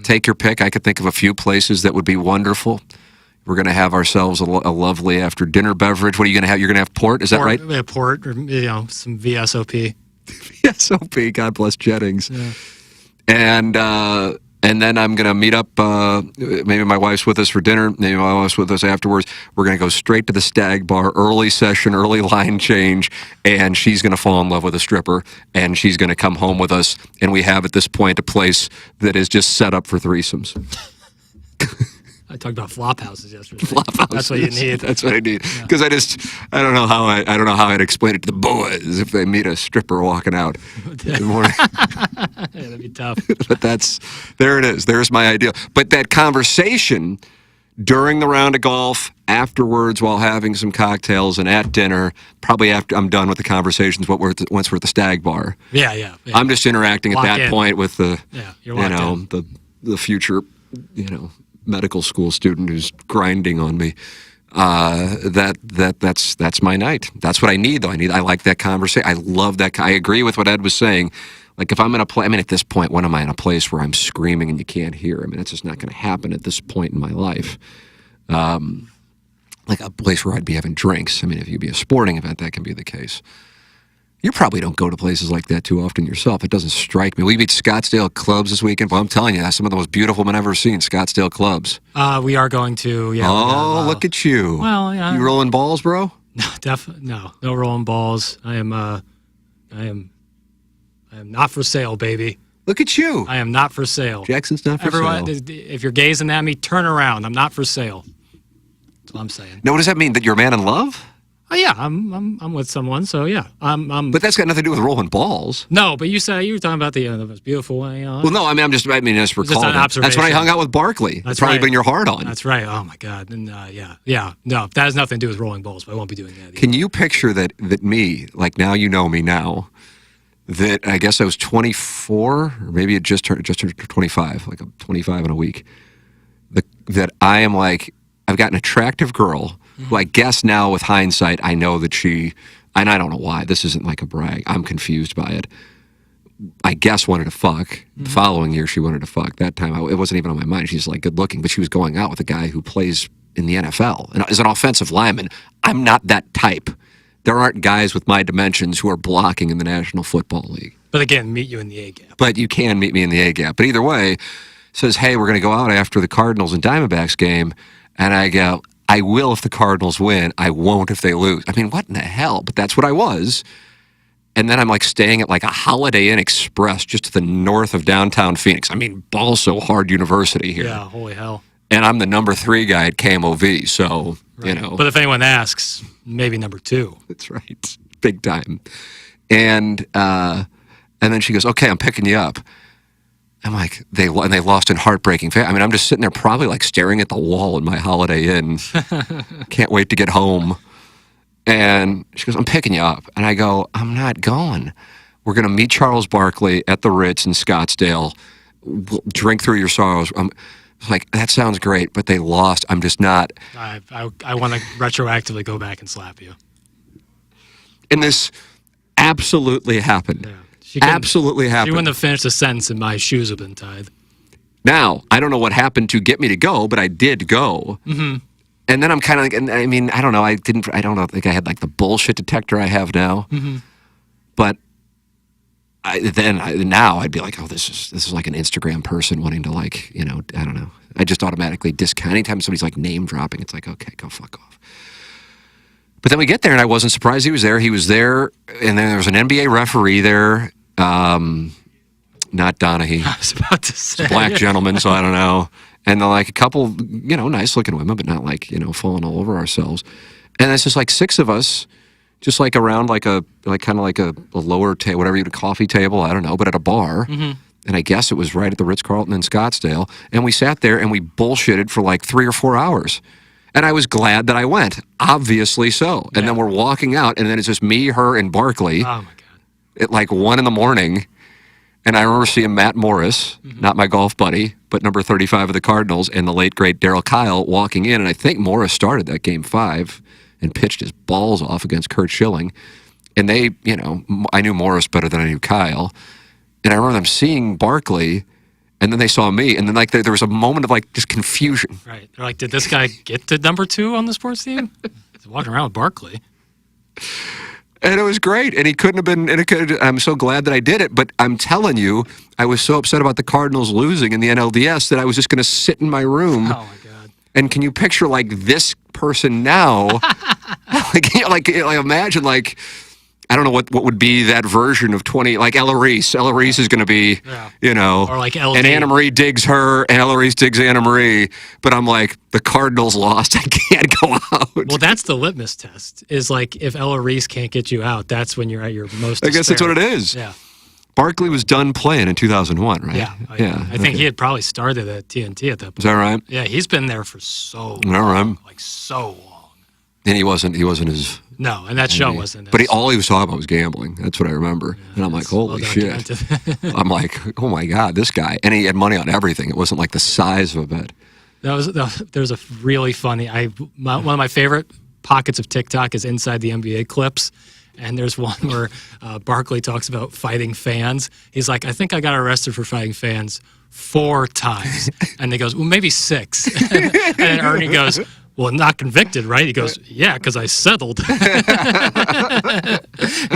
Take your pick. I could think of a few places that would be wonderful. We're going to have ourselves a lovely after-dinner beverage. What are you going to have? You're going to have port? Is that right? Yeah, port or some VSOP. VSOP. God bless Jennings. Yeah. And then I'm going to meet up. Maybe my wife's with us for dinner. Maybe my wife's with us afterwards. We're going to go straight to the Stag Bar, early session, early line change, and she's going to fall in love with a stripper, and she's going to come home with us. And we have at this point a place that is just set up for threesomes. I talked about flop houses yesterday. Flop houses. That's what you need. That's what I need. Because I don't know how I'd explain it to the boys if they meet a stripper walking out in the morning. Yeah, that'd be tough. But there it is. There's my ideal. But that conversation during the round of golf, afterwards, while having some cocktails, and at dinner, probably after I'm done with the conversations, once we're at the Stag Bar. Yeah. I'm just interacting at that point with the, you're locked in. the future, medical school student who's grinding on me. That's my night. That's what I need, though. I like that conversation. I love that. I agree with what Ed was saying. Like, if I'm in a place, at this point, when am I in a place where I'm screaming and you can't hear? It's just not going to happen at this point in my life. Like a place where I'd be having drinks. If you'd be a sporting event, that can be the case. You probably don't go to places like that too often yourself. It doesn't strike me. We beat Scottsdale clubs this weekend. Well, I'm telling you, that's some of the most beautiful men I've ever seen. Scottsdale clubs. We are going to. Yeah. Oh, look at you. Well, yeah. You rolling balls, bro? No, definitely no rolling balls. I am not for sale, baby. Look at you. I am not for sale. Jackson's not for Everyone, sale. if you're gazing at me, turn around. I'm not for sale. That's what I'm saying. Now, what does that mean? That you're a man in love? Oh yeah, I'm with someone, so yeah, I'm. But that's got nothing to do with rolling balls. No, but you said you were talking about the most beautiful one. Well, no, I just recalled an it. observation. That's when I hung out with Barkley. That's probably right. been your heart on. That's right. Oh my God. And yeah. No, that has nothing to do with rolling balls. But I won't be doing that either. Can you picture that me, like now you know me now, that I guess I was 24, or maybe it just turned 25, like I'm 25 in a week. That I am like, I've got an attractive girl who I guess now with hindsight, I know that she, and I don't know why, this isn't like a brag, I'm confused by it. I guess wanted to fuck. The following year she wanted to fuck. That time it wasn't even on my mind. She's like good looking, but she was going out with a guy who plays in the NFL and is an offensive lineman. I'm not that type. There aren't guys with my dimensions who are blocking in the National Football League. But again, meet you in the A gap. But you can meet me in the A gap. But either way, says, hey, we're going to go out after the Cardinals and Diamondbacks game. And I go, I will if the Cardinals win. I won't if they lose. I mean, what in the hell? But that's what I was. And then I'm like staying at like a Holiday Inn Express just to the north of downtown Phoenix. I mean, balls so hard university here. Yeah, holy hell. And I'm the number 3 guy at KMOV. So, Right. you know. But if anyone asks, maybe number 2. That's right. Big time. And then she goes, okay, I'm picking you up. I'm like, they lost in heartbreaking fashion. I mean, I'm just sitting there probably like staring at the wall in my Holiday Inn. Can't wait to get home. And she goes, I'm picking you up. And I go, I'm not going. We're going to meet Charles Barkley at the Ritz in Scottsdale. We'll drink through your sorrows. I'm like, that sounds great, but they lost. I'm just not. I want to retroactively go back and slap you. And this absolutely happened. Yeah. Absolutely happened. She wouldn't have finished the sentence and my shoes have been tied. Now, I don't know what happened to get me to go, but I did go. Mm-hmm. And then I'm kind of like, and I mean, I don't know. I don't think I had like the bullshit detector I have now. Mm-hmm. But now I'd be like, oh, this is like an Instagram person wanting to like, you know, I don't know. I just automatically discount. Anytime somebody's like name dropping, it's like, okay, go fuck off. But then we get there, and I wasn't surprised he was there. He was there, and then there was an NBA referee there. Not Donahue. I was about to say. It's a black gentleman, so I don't know. And then like a couple, you know, nice-looking women, but not like, you know, falling all over ourselves. And it's just like 6 of us, just like around like kind of like a lower table, whatever you would, a coffee table, I don't know, but at a bar. Mm-hmm. And I guess it was right at the Ritz-Carlton in Scottsdale. And we sat there and we bullshitted for like 3 or 4 hours. And I was glad that I went, obviously so. And then we're walking out, and then it's just me, her, and Barkley. Oh, my God. At like 1 a.m. And I remember seeing Matt Morris, not my golf buddy, but number 35 of the Cardinals, and the late, great Darryl Kyle walking in. And I think Morris started that game 5 and pitched his balls off against Curt Schilling. And they, you know, I knew Morris better than I knew Kyle. And I remember them seeing Barkley, and then they saw me, and then like there was a moment of like just confusion. Right. They're like, did this guy get to number 2 on the sports team? He's walking around with Barkley. And it was great, and he couldn't have been. And I'm so glad that I did it. But I'm telling you, I was so upset about the Cardinals losing in the NLDS that I was just going to sit in my room. Oh my God! And can you picture like this person now? like imagine like. I don't know what would be that version of 20, like Ella Reese. Ella Reese is going to be, you know, or like LD. And Anna Marie digs her, and Ella Reese digs Anna Marie. But I'm like, the Cardinals lost. I can't go out. Well, that's the litmus test. Is like if Ella Reese can't get you out, that's when you're at your most. I guess that's what it is. Yeah. Barkley was done playing in 2001, right? Yeah. I think he had probably started at TNT at that point. Is that right? Yeah, he's been there for so long. All right. Like so long. And he wasn't as. No, and that show wasn't. But all he was talking about was gambling. That's what I remember. Yeah, and I'm like, holy shit. I'm like, oh my God, this guy. And he had money on everything. It wasn't like the size of a bet. There's a really funny, one of my favorite pockets of TikTok is inside the NBA clips. And there's one where Barkley talks about fighting fans. He's like, I think I got arrested for fighting fans 4 times. And he goes, well, maybe 6. And then Ernie goes, well, not convicted, right? He goes, yeah, because I settled.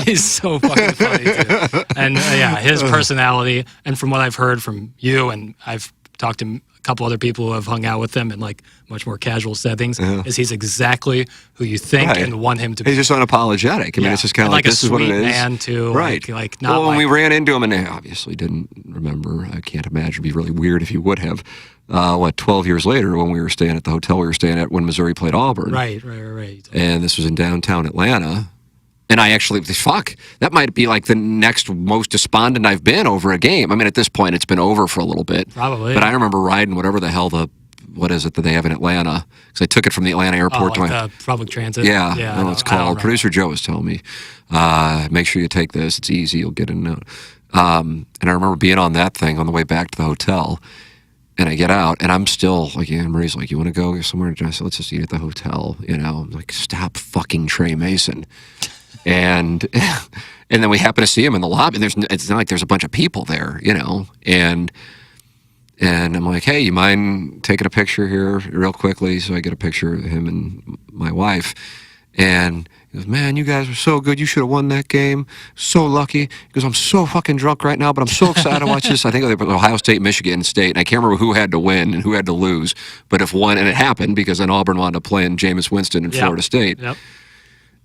He's so fucking funny, too. And yeah, his personality, and from what I've heard from you, and I've talked to a couple other people who have hung out with him in like much more casual settings, is he's exactly who you think and want him to be. He's just unapologetic. I mean, it's just kind of like this is what it is. Man too, right? Like not. Well, when like, we ran into him, and I obviously didn't remember. I can't imagine. It'd be really weird if he would have. 12 years later, when we were staying at the hotel we were staying at when Missouri played Auburn. Right. And this was in downtown Atlanta. And I actually, that might be like the next most despondent I've been over a game. I mean, at this point, it's been over for a little bit. Probably. But I remember riding whatever the hell what is it that they have in Atlanta? Because I took it from the Atlanta airport to the public transit. Yeah, I don't know what it's called. Producer Joe was telling me, make sure you take this. It's easy. You'll get in. And I remember being on that thing on the way back to the hotel. And I get out, and I'm still like, Marie's like, you want to go somewhere? And I said, let's just eat at the hotel. I'm like, stop fucking Trey Mason. And then we happen to see him in the lobby. It's not like there's a bunch of people there, And I'm like, hey, you mind taking a picture here real quickly? So I get a picture of him and my wife. And he goes, man, you guys were so good. You should have won that game. So lucky. He goes, I'm so fucking drunk right now, but I'm so excited to watch this. I think they were Ohio State, Michigan State, and I can't remember who had to win and who had to lose. But if one, and it happened because then Auburn wound up playing Jameis Winston in Florida State. Yep.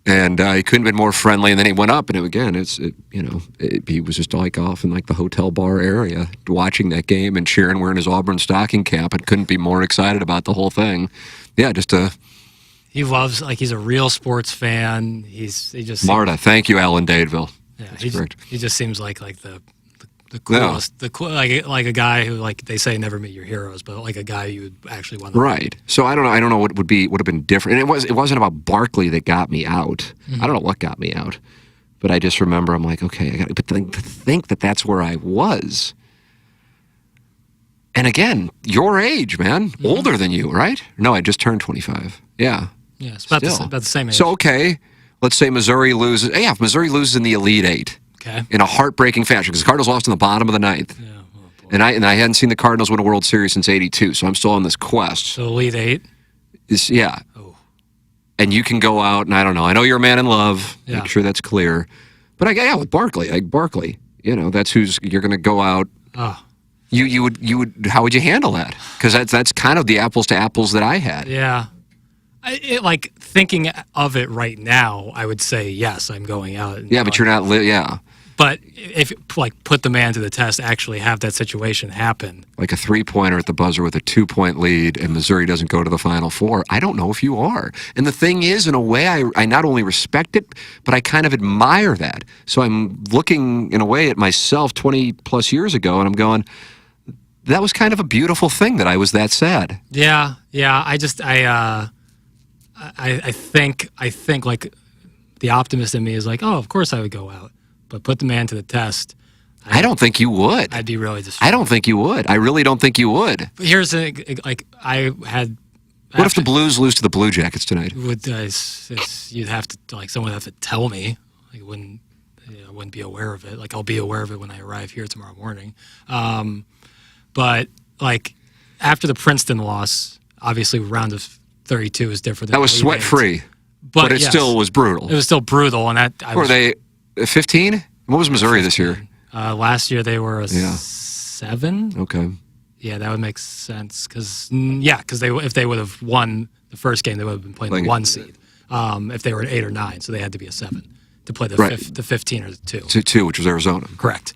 And he couldn't have been more friendly. And then he went up, and he was just like off in like the hotel bar area watching that game and cheering, wearing his Auburn stocking cap, and couldn't be more excited about the whole thing. Yeah, just He loves, he's a real sports fan. He just Marta, thank you, Alan Dadeville. Yeah, he just seems like the coolest, like a guy who, like they say, never meet your heroes, but like a guy you would actually want to. Right. So I don't know what would have been different. And it wasn't about Barkley that got me out. I don't know what got me out, but I just remember I'm like, okay, but to think that that's where I was. And again, your age, man, older than you, right? No, I just turned 25. Yeah. Yeah, it's about the same age. So, okay, let's say Missouri loses. Yeah, if Missouri loses in the Elite Eight in a heartbreaking fashion, because the Cardinals lost in the bottom of the ninth. Yeah, and I hadn't seen the Cardinals win a World Series since '82, so I'm still on this quest. So Elite Eight? Yeah. Oh. And you can go out, and I don't know. I know you're a man in love. Yeah. Make sure that's clear. But with Barkley, that's who's you're going to go out. Oh. You would. How would you handle that? Because that's kind of the apples to apples that I had. Yeah. Thinking of it right now, I would say yes, I'm going out. But you're not. But if put the man to the test, actually have that situation happen, like a 3-pointer at the buzzer with a 2-point lead, and Missouri doesn't go to the Final Four, I don't know if you are. And the thing is, in a way, I not only respect it, but I kind of admire that. So I'm looking in a way at myself 20 plus years ago, and I'm going, that was kind of a beautiful thing that I was that sad. Yeah. I think like the optimist in me is like, oh, of course I would go out, but put the man to the test. I don't think you would. I'd be really destroyed. I don't think you would. I really don't think you would. But here's I had. What if the Blues lose to the Blue Jackets tonight? You'd have to someone would have to tell me. I wouldn't be aware of it. I'll be aware of it when I arrive here tomorrow morning. But after the Princeton loss, obviously round of 32 is different. That was sweat-free, but it still was brutal. It was still brutal, and were they 15? What was Missouri 15. This year? Last year they were a 7. Okay. Yeah, that would make sense because if they would have won the first game, they would have been playing the 1 seed. If they were an 8 or 9, so they had to be a 7 to play the 15 or the 2. 2, which was Arizona. Correct.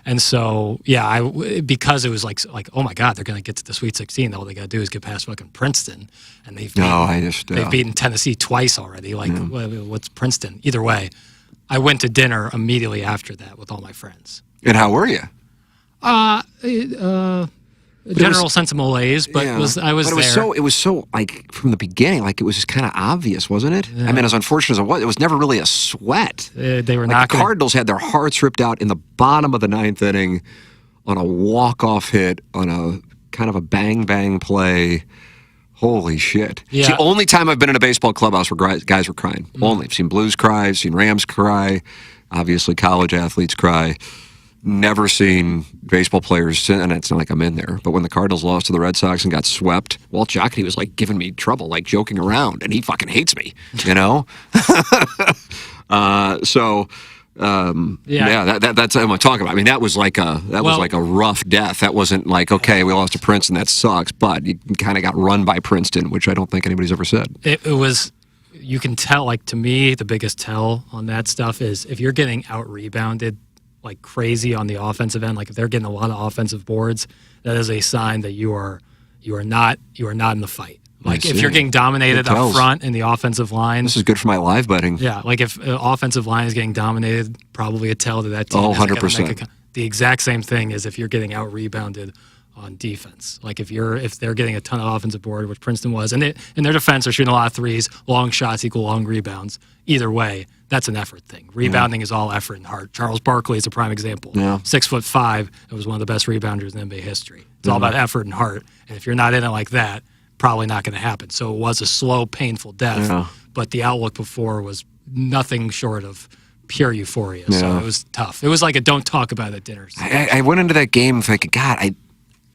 And so, because it was like, oh my God, they're going to get to the Sweet 16. All they got to do is get past fucking Princeton, and they've beaten Tennessee twice already. What's Princeton? Either way, I went to dinner immediately after that with all my friends. And how were you? General sense of malaise, but I was there. It was so from the beginning, it was just kind of obvious, wasn't it? Yeah. I mean, as unfortunate as it was never really a sweat. They were not. The Cardinals had their hearts ripped out in the bottom of the 9th inning on a walk-off hit on a kind of a bang-bang play. Holy shit. Yeah. It's the only time I've been in a baseball clubhouse where guys were crying. Only. I've seen Blues cry, I've seen Rams cry, obviously college athletes cry. never seen baseball players, and it's not like I'm in there, but when the Cardinals lost to the Red Sox and got swept, Walt Jocketty was like giving me trouble, like joking around, and he fucking hates me, you know? That's what I'm talking about. I mean, that was like a rough death. That wasn't like, okay, we lost to Princeton, that sucks, but you kind of got run by Princeton, which I don't think anybody's ever said. It was, you can tell, like, to me, the biggest tell on that stuff is if you're getting out-rebounded like crazy on the offensive end, like if they're getting a lot of offensive boards, that is a sign that you are not in the fight. Like if you're getting dominated up front in the offensive line. This is good for my live betting. Yeah, like if the offensive line is getting dominated, probably a tell that team. 100%. The exact same thing is if you're getting out-rebounded on defense. Like if they're getting a ton of offensive board, which Princeton was, and in their defense, they're shooting a lot of threes, long shots equal long rebounds. Either way, that's an effort thing. Rebounding is all effort and heart. Charles Barkley is a prime example. Yeah. 6'5", it was one of the best rebounders in NBA history. It's all about effort and heart. And if you're not in it like that, probably not going to happen. So it was a slow, painful death, but the outlook before was nothing short of pure euphoria. Yeah. So it was tough. It was like a don't talk about it at dinner. I went into that game thinking, God, I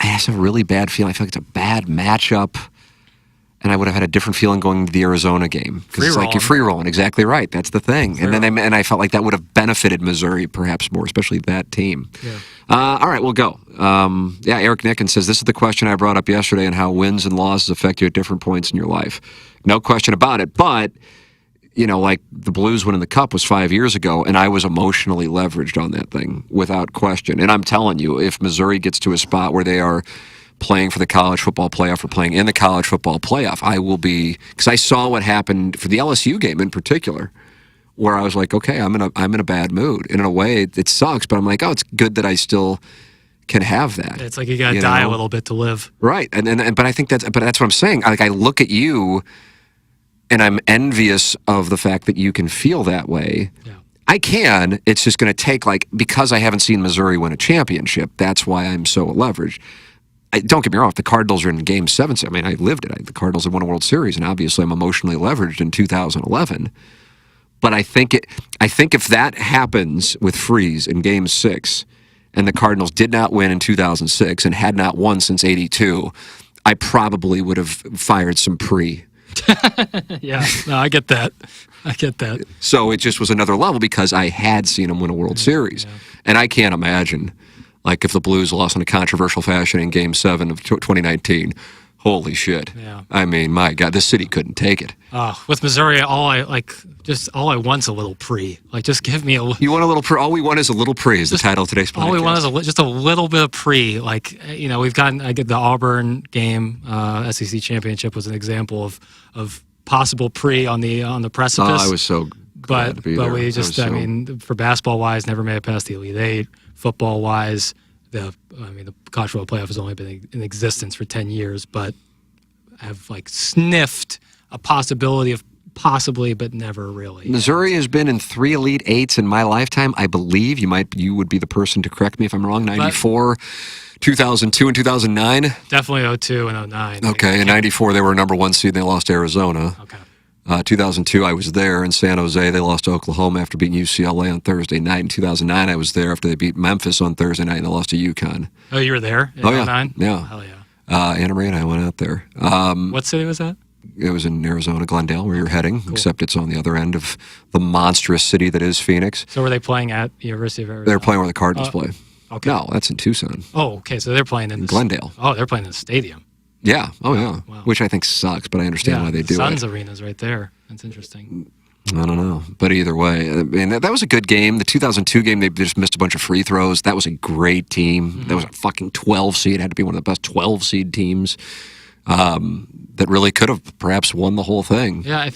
have a really bad feeling. I feel like it's a bad matchup. And I would have had a different feeling going to the Arizona game. Because it's like you're free rolling. Exactly right. That's the thing. And I felt like that would have benefited Missouri perhaps more, especially that team. Yeah. All right, we'll go. Eric Nickens says, this is the question I brought up yesterday on how wins and losses affect you at different points in your life. No question about it. But, like the Blues winning the Cup was 5 years ago, and I was emotionally leveraged on that thing without question. And I'm telling you, if Missouri gets to a spot where they are playing for the college football playoff or playing in the college football playoff, I will be, because I saw what happened for the LSU game in particular, where I was like, okay, I'm in a bad mood. And in a way, it sucks, but I'm like, oh, it's good that I still can have that. It's like you got to die a little bit to live. Right. But I think that's what I'm saying. Like, I look at you and I'm envious of the fact that you can feel that way. Yeah. I can. It's just going to take, because I haven't seen Missouri win a championship, that's why I'm so leveraged. Don't get me wrong, if the Cardinals are in Game 7, I mean, I lived it. The Cardinals have won a World Series, and obviously I'm emotionally leveraged in 2011. But I think if that happens with Freeze in Game 6, and the Cardinals did not win in 2006 and had not won since '82, I probably would have fired some pre. Yeah, no, I get that. So it just was another level because I had seen them win a World Series. Yeah. And I can't imagine, if the Blues lost in a controversial fashion in Game 7 of 2019, holy shit. Yeah. I mean, my God, this city couldn't take it. With Missouri, all I want's a little pre. Just give me a... You want a little pre? All we want is a little pre is the title of today's podcast. All we want is just a little bit of pre. We've gotten... I get the Auburn game, SEC championship was an example of possible pre on the precipice. I was so glad to be there. But we just, for basketball-wise, never made it past the Elite Eight. Football-wise, the college football playoff has only been in existence for 10 years, but have sniffed a possibility of possibly, but never really. Missouri has been in 3 Elite Eights in my lifetime. I believe you would be the person to correct me if I'm wrong. 94, 2002, and 2009. Definitely 02 and 09. Okay, in 94 they were a number 1 seed. They lost to Arizona. Okay. 2002, I was there in San Jose. They lost to Oklahoma after beating UCLA on Thursday night. In 2009, I was there after they beat Memphis on Thursday night and they lost to UConn. Oh, you were there in 09? Yeah. Hell yeah. Anna Marie and I went out there. What city was that? It was in Arizona, Glendale, where you're heading, except it's on the other end of the monstrous city that is Phoenix. So were they playing at University of Arizona? They're playing where the Cardinals play. Okay. No, that's in Tucson. Oh, okay. So they're playing in Glendale. Oh, they're playing in the stadium. Yeah. Oh, yeah. Wow. Which I think sucks, but I understand why they do it. Suns Arena's right there. That's interesting. I don't know. But either way, that was a good game. The 2002 game, they just missed a bunch of free throws. That was a great team. Mm-hmm. That was a fucking 12 seed. It had to be one of the best 12 seed teams that really could have perhaps won the whole thing. Yeah,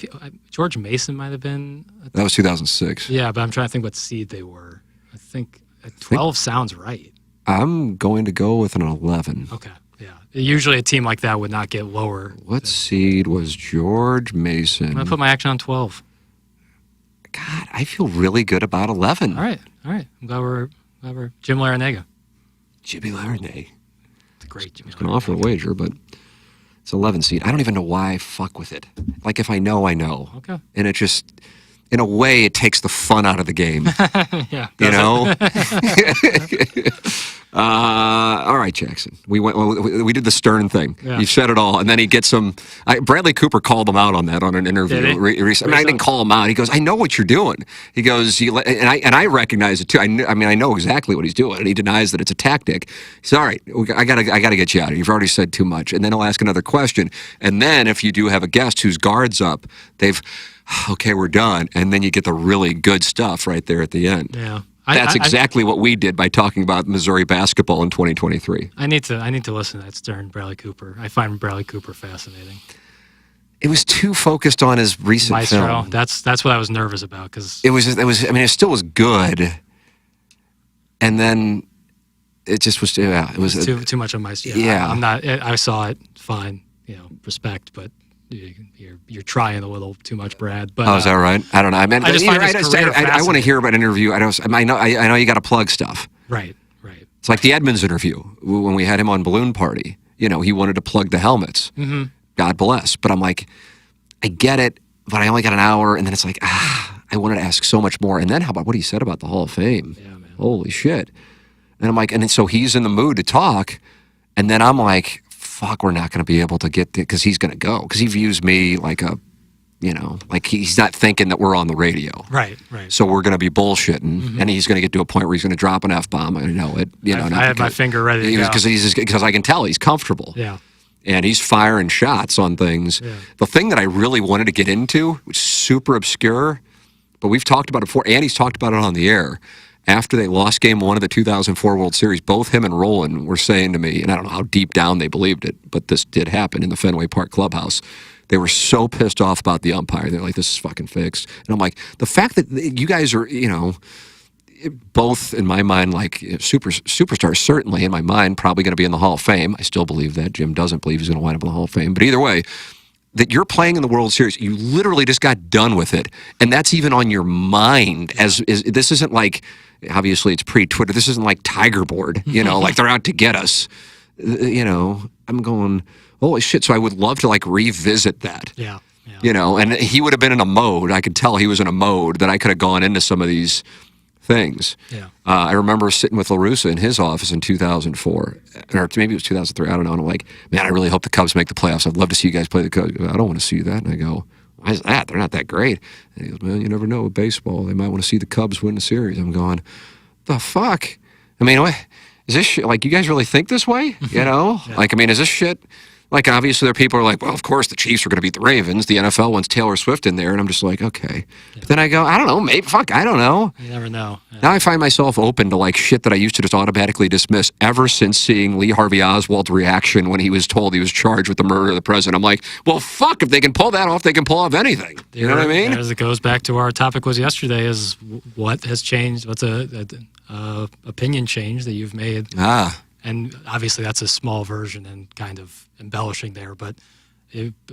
George Mason might have been. That was 2006. Yeah, but I'm trying to think what seed they were. I think 12 sounds right. I'm going to go with an 11. Okay. Yeah. Usually a team like that would not get lower. What seed was George Mason? I'm going to put my action on 12. God, I feel really good about 11. All right. I'm glad we're Jim Larinaga. Jimmy Larinaga. It's a great Jimmy Larinaga. I was going to offer a wager, but it's 11 seed. I don't even know why I fuck with it. If I know, I know. Okay. And it in a way, it takes the fun out of the game. Yeah. You know? All right, Jackson. We did the Stern thing. Yeah. You said it all, and then he gets some. Bradley Cooper called him out on that on an interview. Did he? Recently. I mean, I didn't call him out. He goes, "I know what you're doing." He goes, and I recognize it too. I know exactly what he's doing, and he denies that it's a tactic. He says, "All right, I gotta get you out of here. You've already said too much." And then he'll ask another question, and then if you do have a guest whose guard's up, okay, we're done, and then you get the really good stuff right there at the end. Yeah. That's exactly what we did by talking about Missouri basketball in 2023. I need to listen to that Stern Bradley Cooper. I find Bradley Cooper fascinating. It was too focused on his recent Maestro. film. That's what I was nervous about because It was. I mean, it still was good, and then it just was. Yeah, it was too much of Maestro. Yeah. I'm not. I saw it. Fine. Respect, but you're trying a little too much, Brad. But is that right? I don't know. I mean, I just find his career I want to fascinating. hear about an interview. I know you got to plug stuff. Right. It's like the Edmonds interview when we had him on Balloon Party. He wanted to plug the helmets. Mm-hmm. God bless. But I'm like, I get it, but I only got an hour, and then it's like, I wanted to ask so much more. And then how about what he said about the Hall of Fame? Yeah, man. Holy shit. And I'm like, and so he's in the mood to talk, and then I'm like, fuck, we're not going to be able to get because he's going to go because he views me like like he's not thinking that we're on the radio. Right. So we're going to be bullshitting, and he's going to get to a point where he's going to drop an F-bomb. I know it. I had my finger ready to go. Because I can tell he's comfortable. Yeah. And he's firing shots on things. Yeah. The thing that I really wanted to get into, which is super obscure, but we've talked about it before, and he's talked about it on the air. After they lost Game 1 of the 2004 World Series, both him and Roland were saying to me, and I don't know how deep down they believed it, but this did happen in the Fenway Park clubhouse. They were so pissed off about the umpire. They're like, this is fucking fixed. And I'm like, the fact that you guys are, both in my mind, like superstars, certainly in my mind, probably going to be in the Hall of Fame. I still believe that. Jim doesn't believe he's going to wind up in the Hall of Fame. But either way, that you're playing in the World Series, you literally just got done with it, and that's even on your mind. This isn't like, obviously it's pre-Twitter. This isn't like Tiger Board, like they're out to get us. I'm going, holy shit! So I would love to like revisit that. Yeah. And he would have been in a mode. I could tell he was in a mode that I could have gone into some of these things. Yeah. I remember sitting with La Russa in his office in 2004, or maybe it was 2003. I don't know. And I'm like, man, I really hope the Cubs make the playoffs. I'd love to see you guys play the Cubs. I don't want to see that. And I go, why is that? They're not that great. And he goes, man, you never know with baseball. They might want to see the Cubs win the series. I'm going, the fuck? I mean, what, is this shit, like, you guys really think this way? Yeah. Like, I mean, is this shit? Like, obviously, there are people who are like, well, of course, the Chiefs are going to beat the Ravens. The NFL wants Taylor Swift in there. And I'm just like, okay. Yeah. But then I go, I don't know, maybe, fuck, I don't know. You never know. Yeah. Now I find myself open to, like, shit that I used to just automatically dismiss ever since seeing Lee Harvey Oswald's reaction when he was told he was charged with the murder of the president. I'm like, well, fuck, if they can pull that off, they can pull off anything. You know what I mean? As it goes back to our topic was yesterday, is what has changed? What's a opinion change that you've made? And obviously that's a small version and kind of embellishing there, but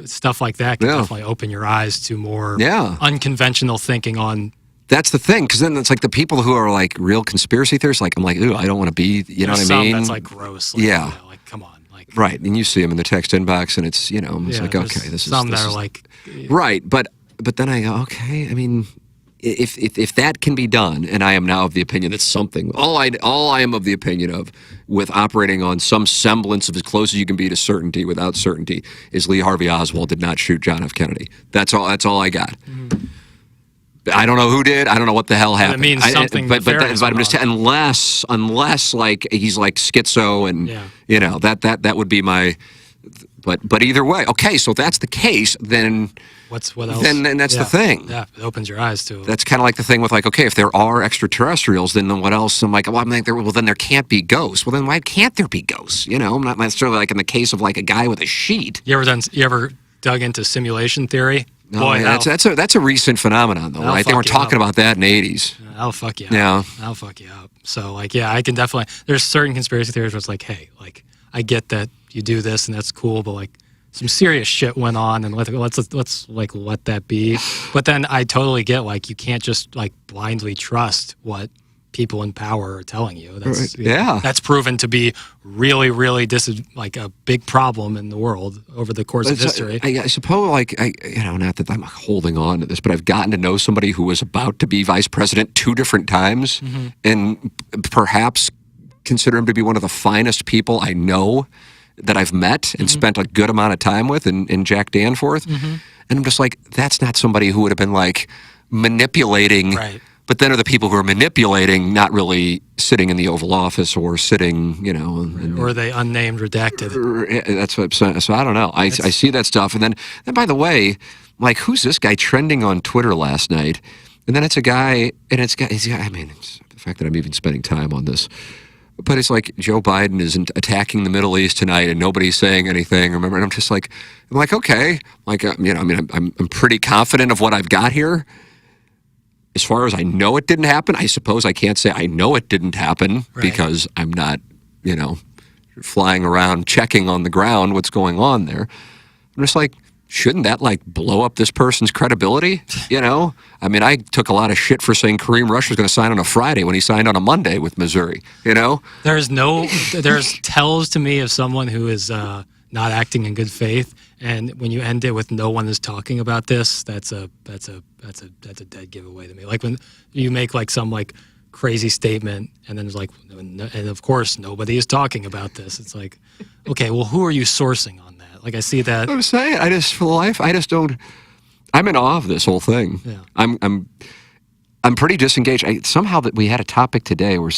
stuff like that can definitely open your eyes to more unconventional thinking on. That's the thing, because then it's like the people who are like real conspiracy theorists, like I'm like, ooh, I don't want to be, you know what I mean? That's like gross. Like, like come on. Like, right, and you see them in the text inbox and it's, it's like, okay, this is. Some that are like. Right, but then I go, okay, I mean, if that can be done, and I am now of the opinion that something, all I am of the opinion of, with operating on some semblance of as close as you can be to certainty without certainty, is Lee Harvey Oswald did not shoot John F. Kennedy. That's all I got. Mm-hmm. I don't know who did. I don't know what the hell happened. It means something. But I'm just unless like he's like schizo and that would be my. But either way, okay. So if that's the case, then. What else? Then that's the thing. Yeah, it opens your eyes to it. That's kind of like the thing with like, okay, if there are extraterrestrials, then what else? I'm like, well, then there can't be ghosts. Well, then why can't there be ghosts? I'm not necessarily like in the case of like a guy with a sheet. You ever dug into simulation theory? No, boy, that's a recent phenomenon though. I think we're talking about that in the 80s. I'll fuck you up. Yeah. I'll fuck you up. So like, I can definitely. There's certain conspiracy theories where it's like, hey, like I get that you do this and that's cool, but like. Some serious shit went on, and let's like let that be. But then I totally get like you can't just like blindly trust what people in power are telling you. That's, yeah. That's proven to be really, really like a big problem in the world over the course of history. I suppose, not that I'm holding on to this, but I've gotten to know somebody who was about to be vice president 2 different times, and perhaps consider him to be one of the finest people I know that I've met and spent a good amount of time with in Jack Danforth. And I'm just like, that's not somebody who would have been like manipulating. Right. But then are the people who are manipulating not really sitting in the Oval Office or sitting, or they unnamed, redacted. That's what I'm saying. So I don't know. I see that stuff. And then by the way, like, who's this guy trending on Twitter last night? And then it's a guy, and it's the fact that I'm even spending time on this. But it's like Joe Biden isn't attacking the Middle East tonight, and nobody's saying anything. Remember, and I'm just like, okay, I'm pretty confident of what I've got here. As far as I know, it didn't happen. I suppose I can't say I know it didn't happen because I'm not, flying around checking on the ground what's going on there. I'm just like, shouldn't that blow up this person's credibility? I took a lot of shit for saying Kareem Rush was going to sign on a Friday when he signed on a Monday with Missouri. There's tells to me of someone who is not acting in good faith, and when you end it with no one is talking about this, that's a dead giveaway to me. Like when you make some crazy statement and then there's and of course nobody is talking about this. It's like, okay, well, who are you sourcing on that? I see that. I'm saying, I'm in awe of this whole thing. Yeah. I'm pretty disengaged. Somehow that we had a topic today where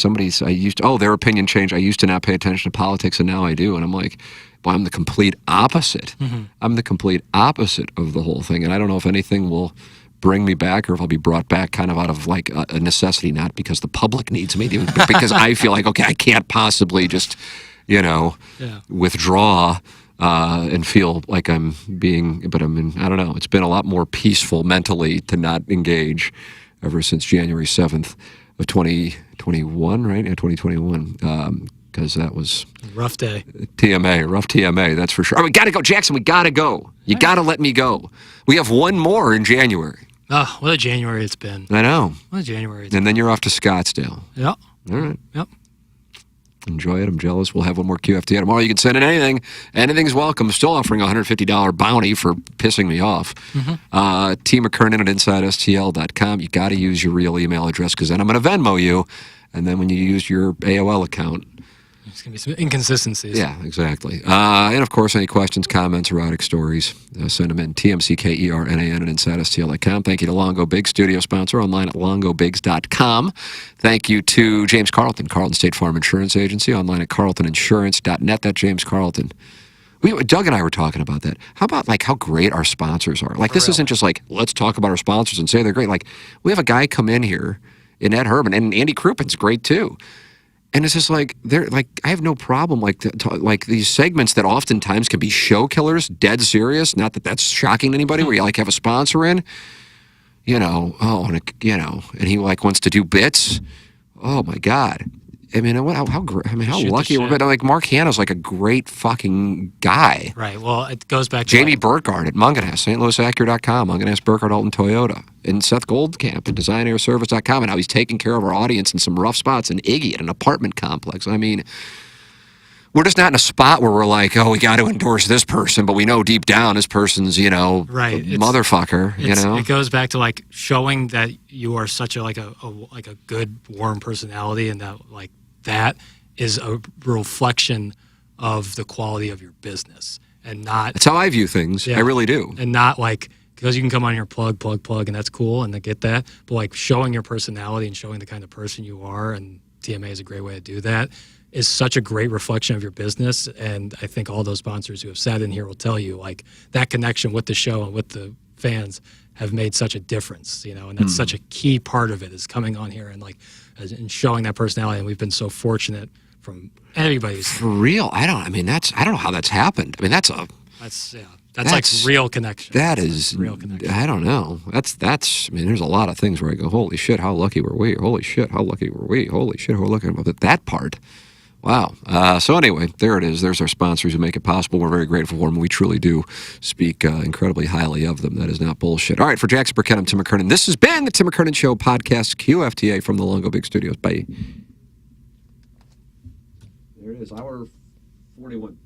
their opinion changed. I used to not pay attention to politics and now I do. And I'm like, well, I'm the complete opposite. I'm the complete opposite of the whole thing. And I don't know if anything will bring me back or if I'll be brought back kind of out of a necessity, not because the public needs me, but because I feel like, okay, I can't possibly just, withdraw and feel like I don't know. It's been a lot more peaceful mentally to not engage ever since January 7th of 2021, right? Yeah, 2021. Because that was rough day. rough TMA, that's for sure. Oh, we got to go, Jackson. We got to go. You got to let me go. We have one more in January. Oh, what a January it's been. I know. What a January. And then you're off to Scottsdale. Yep. All right. Yep. Enjoy it. I'm jealous. We'll have one more QFTA tomorrow. You can send in anything. Anything's welcome. Still offering a $150 bounty for pissing me off. T. McKernan at InsideSTL.com. You got to use your real email address because then I'm going to Venmo you. And then when you use your AOL account, there's going to be some inconsistencies. Yeah, exactly. And, of course, any questions, comments, erotic stories, send them in. TMCKERNAN at InsideSTL.com. Thank you to Longo Biggs, studio sponsor, online at longobigs.com. Thank you to James Carlton, Carlton State Farm Insurance Agency, online at carltoninsurance.net. That's James Carlton. Doug and I were talking about that. How about, how great our sponsors are? This isn't just let's talk about our sponsors and say they're great. We have a guy come in here, in Ed Herman, and Andy Krupin's great, too. And it's just I have no problem these segments that oftentimes can be show killers, dead serious. Not that that's shocking to anybody. Where you have a sponsor in, and he wants to do bits. Oh my God! How lucky we're. But Mark Hanna's a great fucking guy. Right. Well, it goes back to Jamie Burkhardt at Munganess, StLouisAcura.com, Munganess, Burkhardt, Alton Toyota, and Seth Goldcamp at DesignAirService.com, and how he's taking care of our audience in some rough spots, and Iggy at an apartment complex. We're just not in a spot where we're we got to endorse this person, but we know deep down this person's, right. Motherfucker. It goes back to showing that you are such a good, warm personality, and that that is a reflection of the quality of your business, and not. That's how I view things. Yeah, I really do, and not because you can come on here, plug, and that's cool, and I get that. But showing your personality and showing the kind of person you are, and TMA is a great way to do that, is such a great reflection of your business. And I think all those sponsors who have sat in here will tell you that connection with the show and with the fans have made such a difference, and that's such a key part of it is coming on here and and showing that personality. And we've been so fortunate from everybody's. For real, I don't know how that's happened. That's real connection. That's real connection. I don't know. That's. There's a lot of things where I go, holy shit, how lucky were we? Holy shit, how lucky were we? Holy shit, how lucky. But that part, Wow. So anyway, there it is. There's our sponsors who make it possible. We're very grateful for them. We truly do speak incredibly highly of them. That is not bullshit. All right, for Jackson Burkett, I'm Tim McKernan. This has been the Tim McKernan Show podcast, QFTA from the Longo Big Studios. Bye. There it is, hour 41.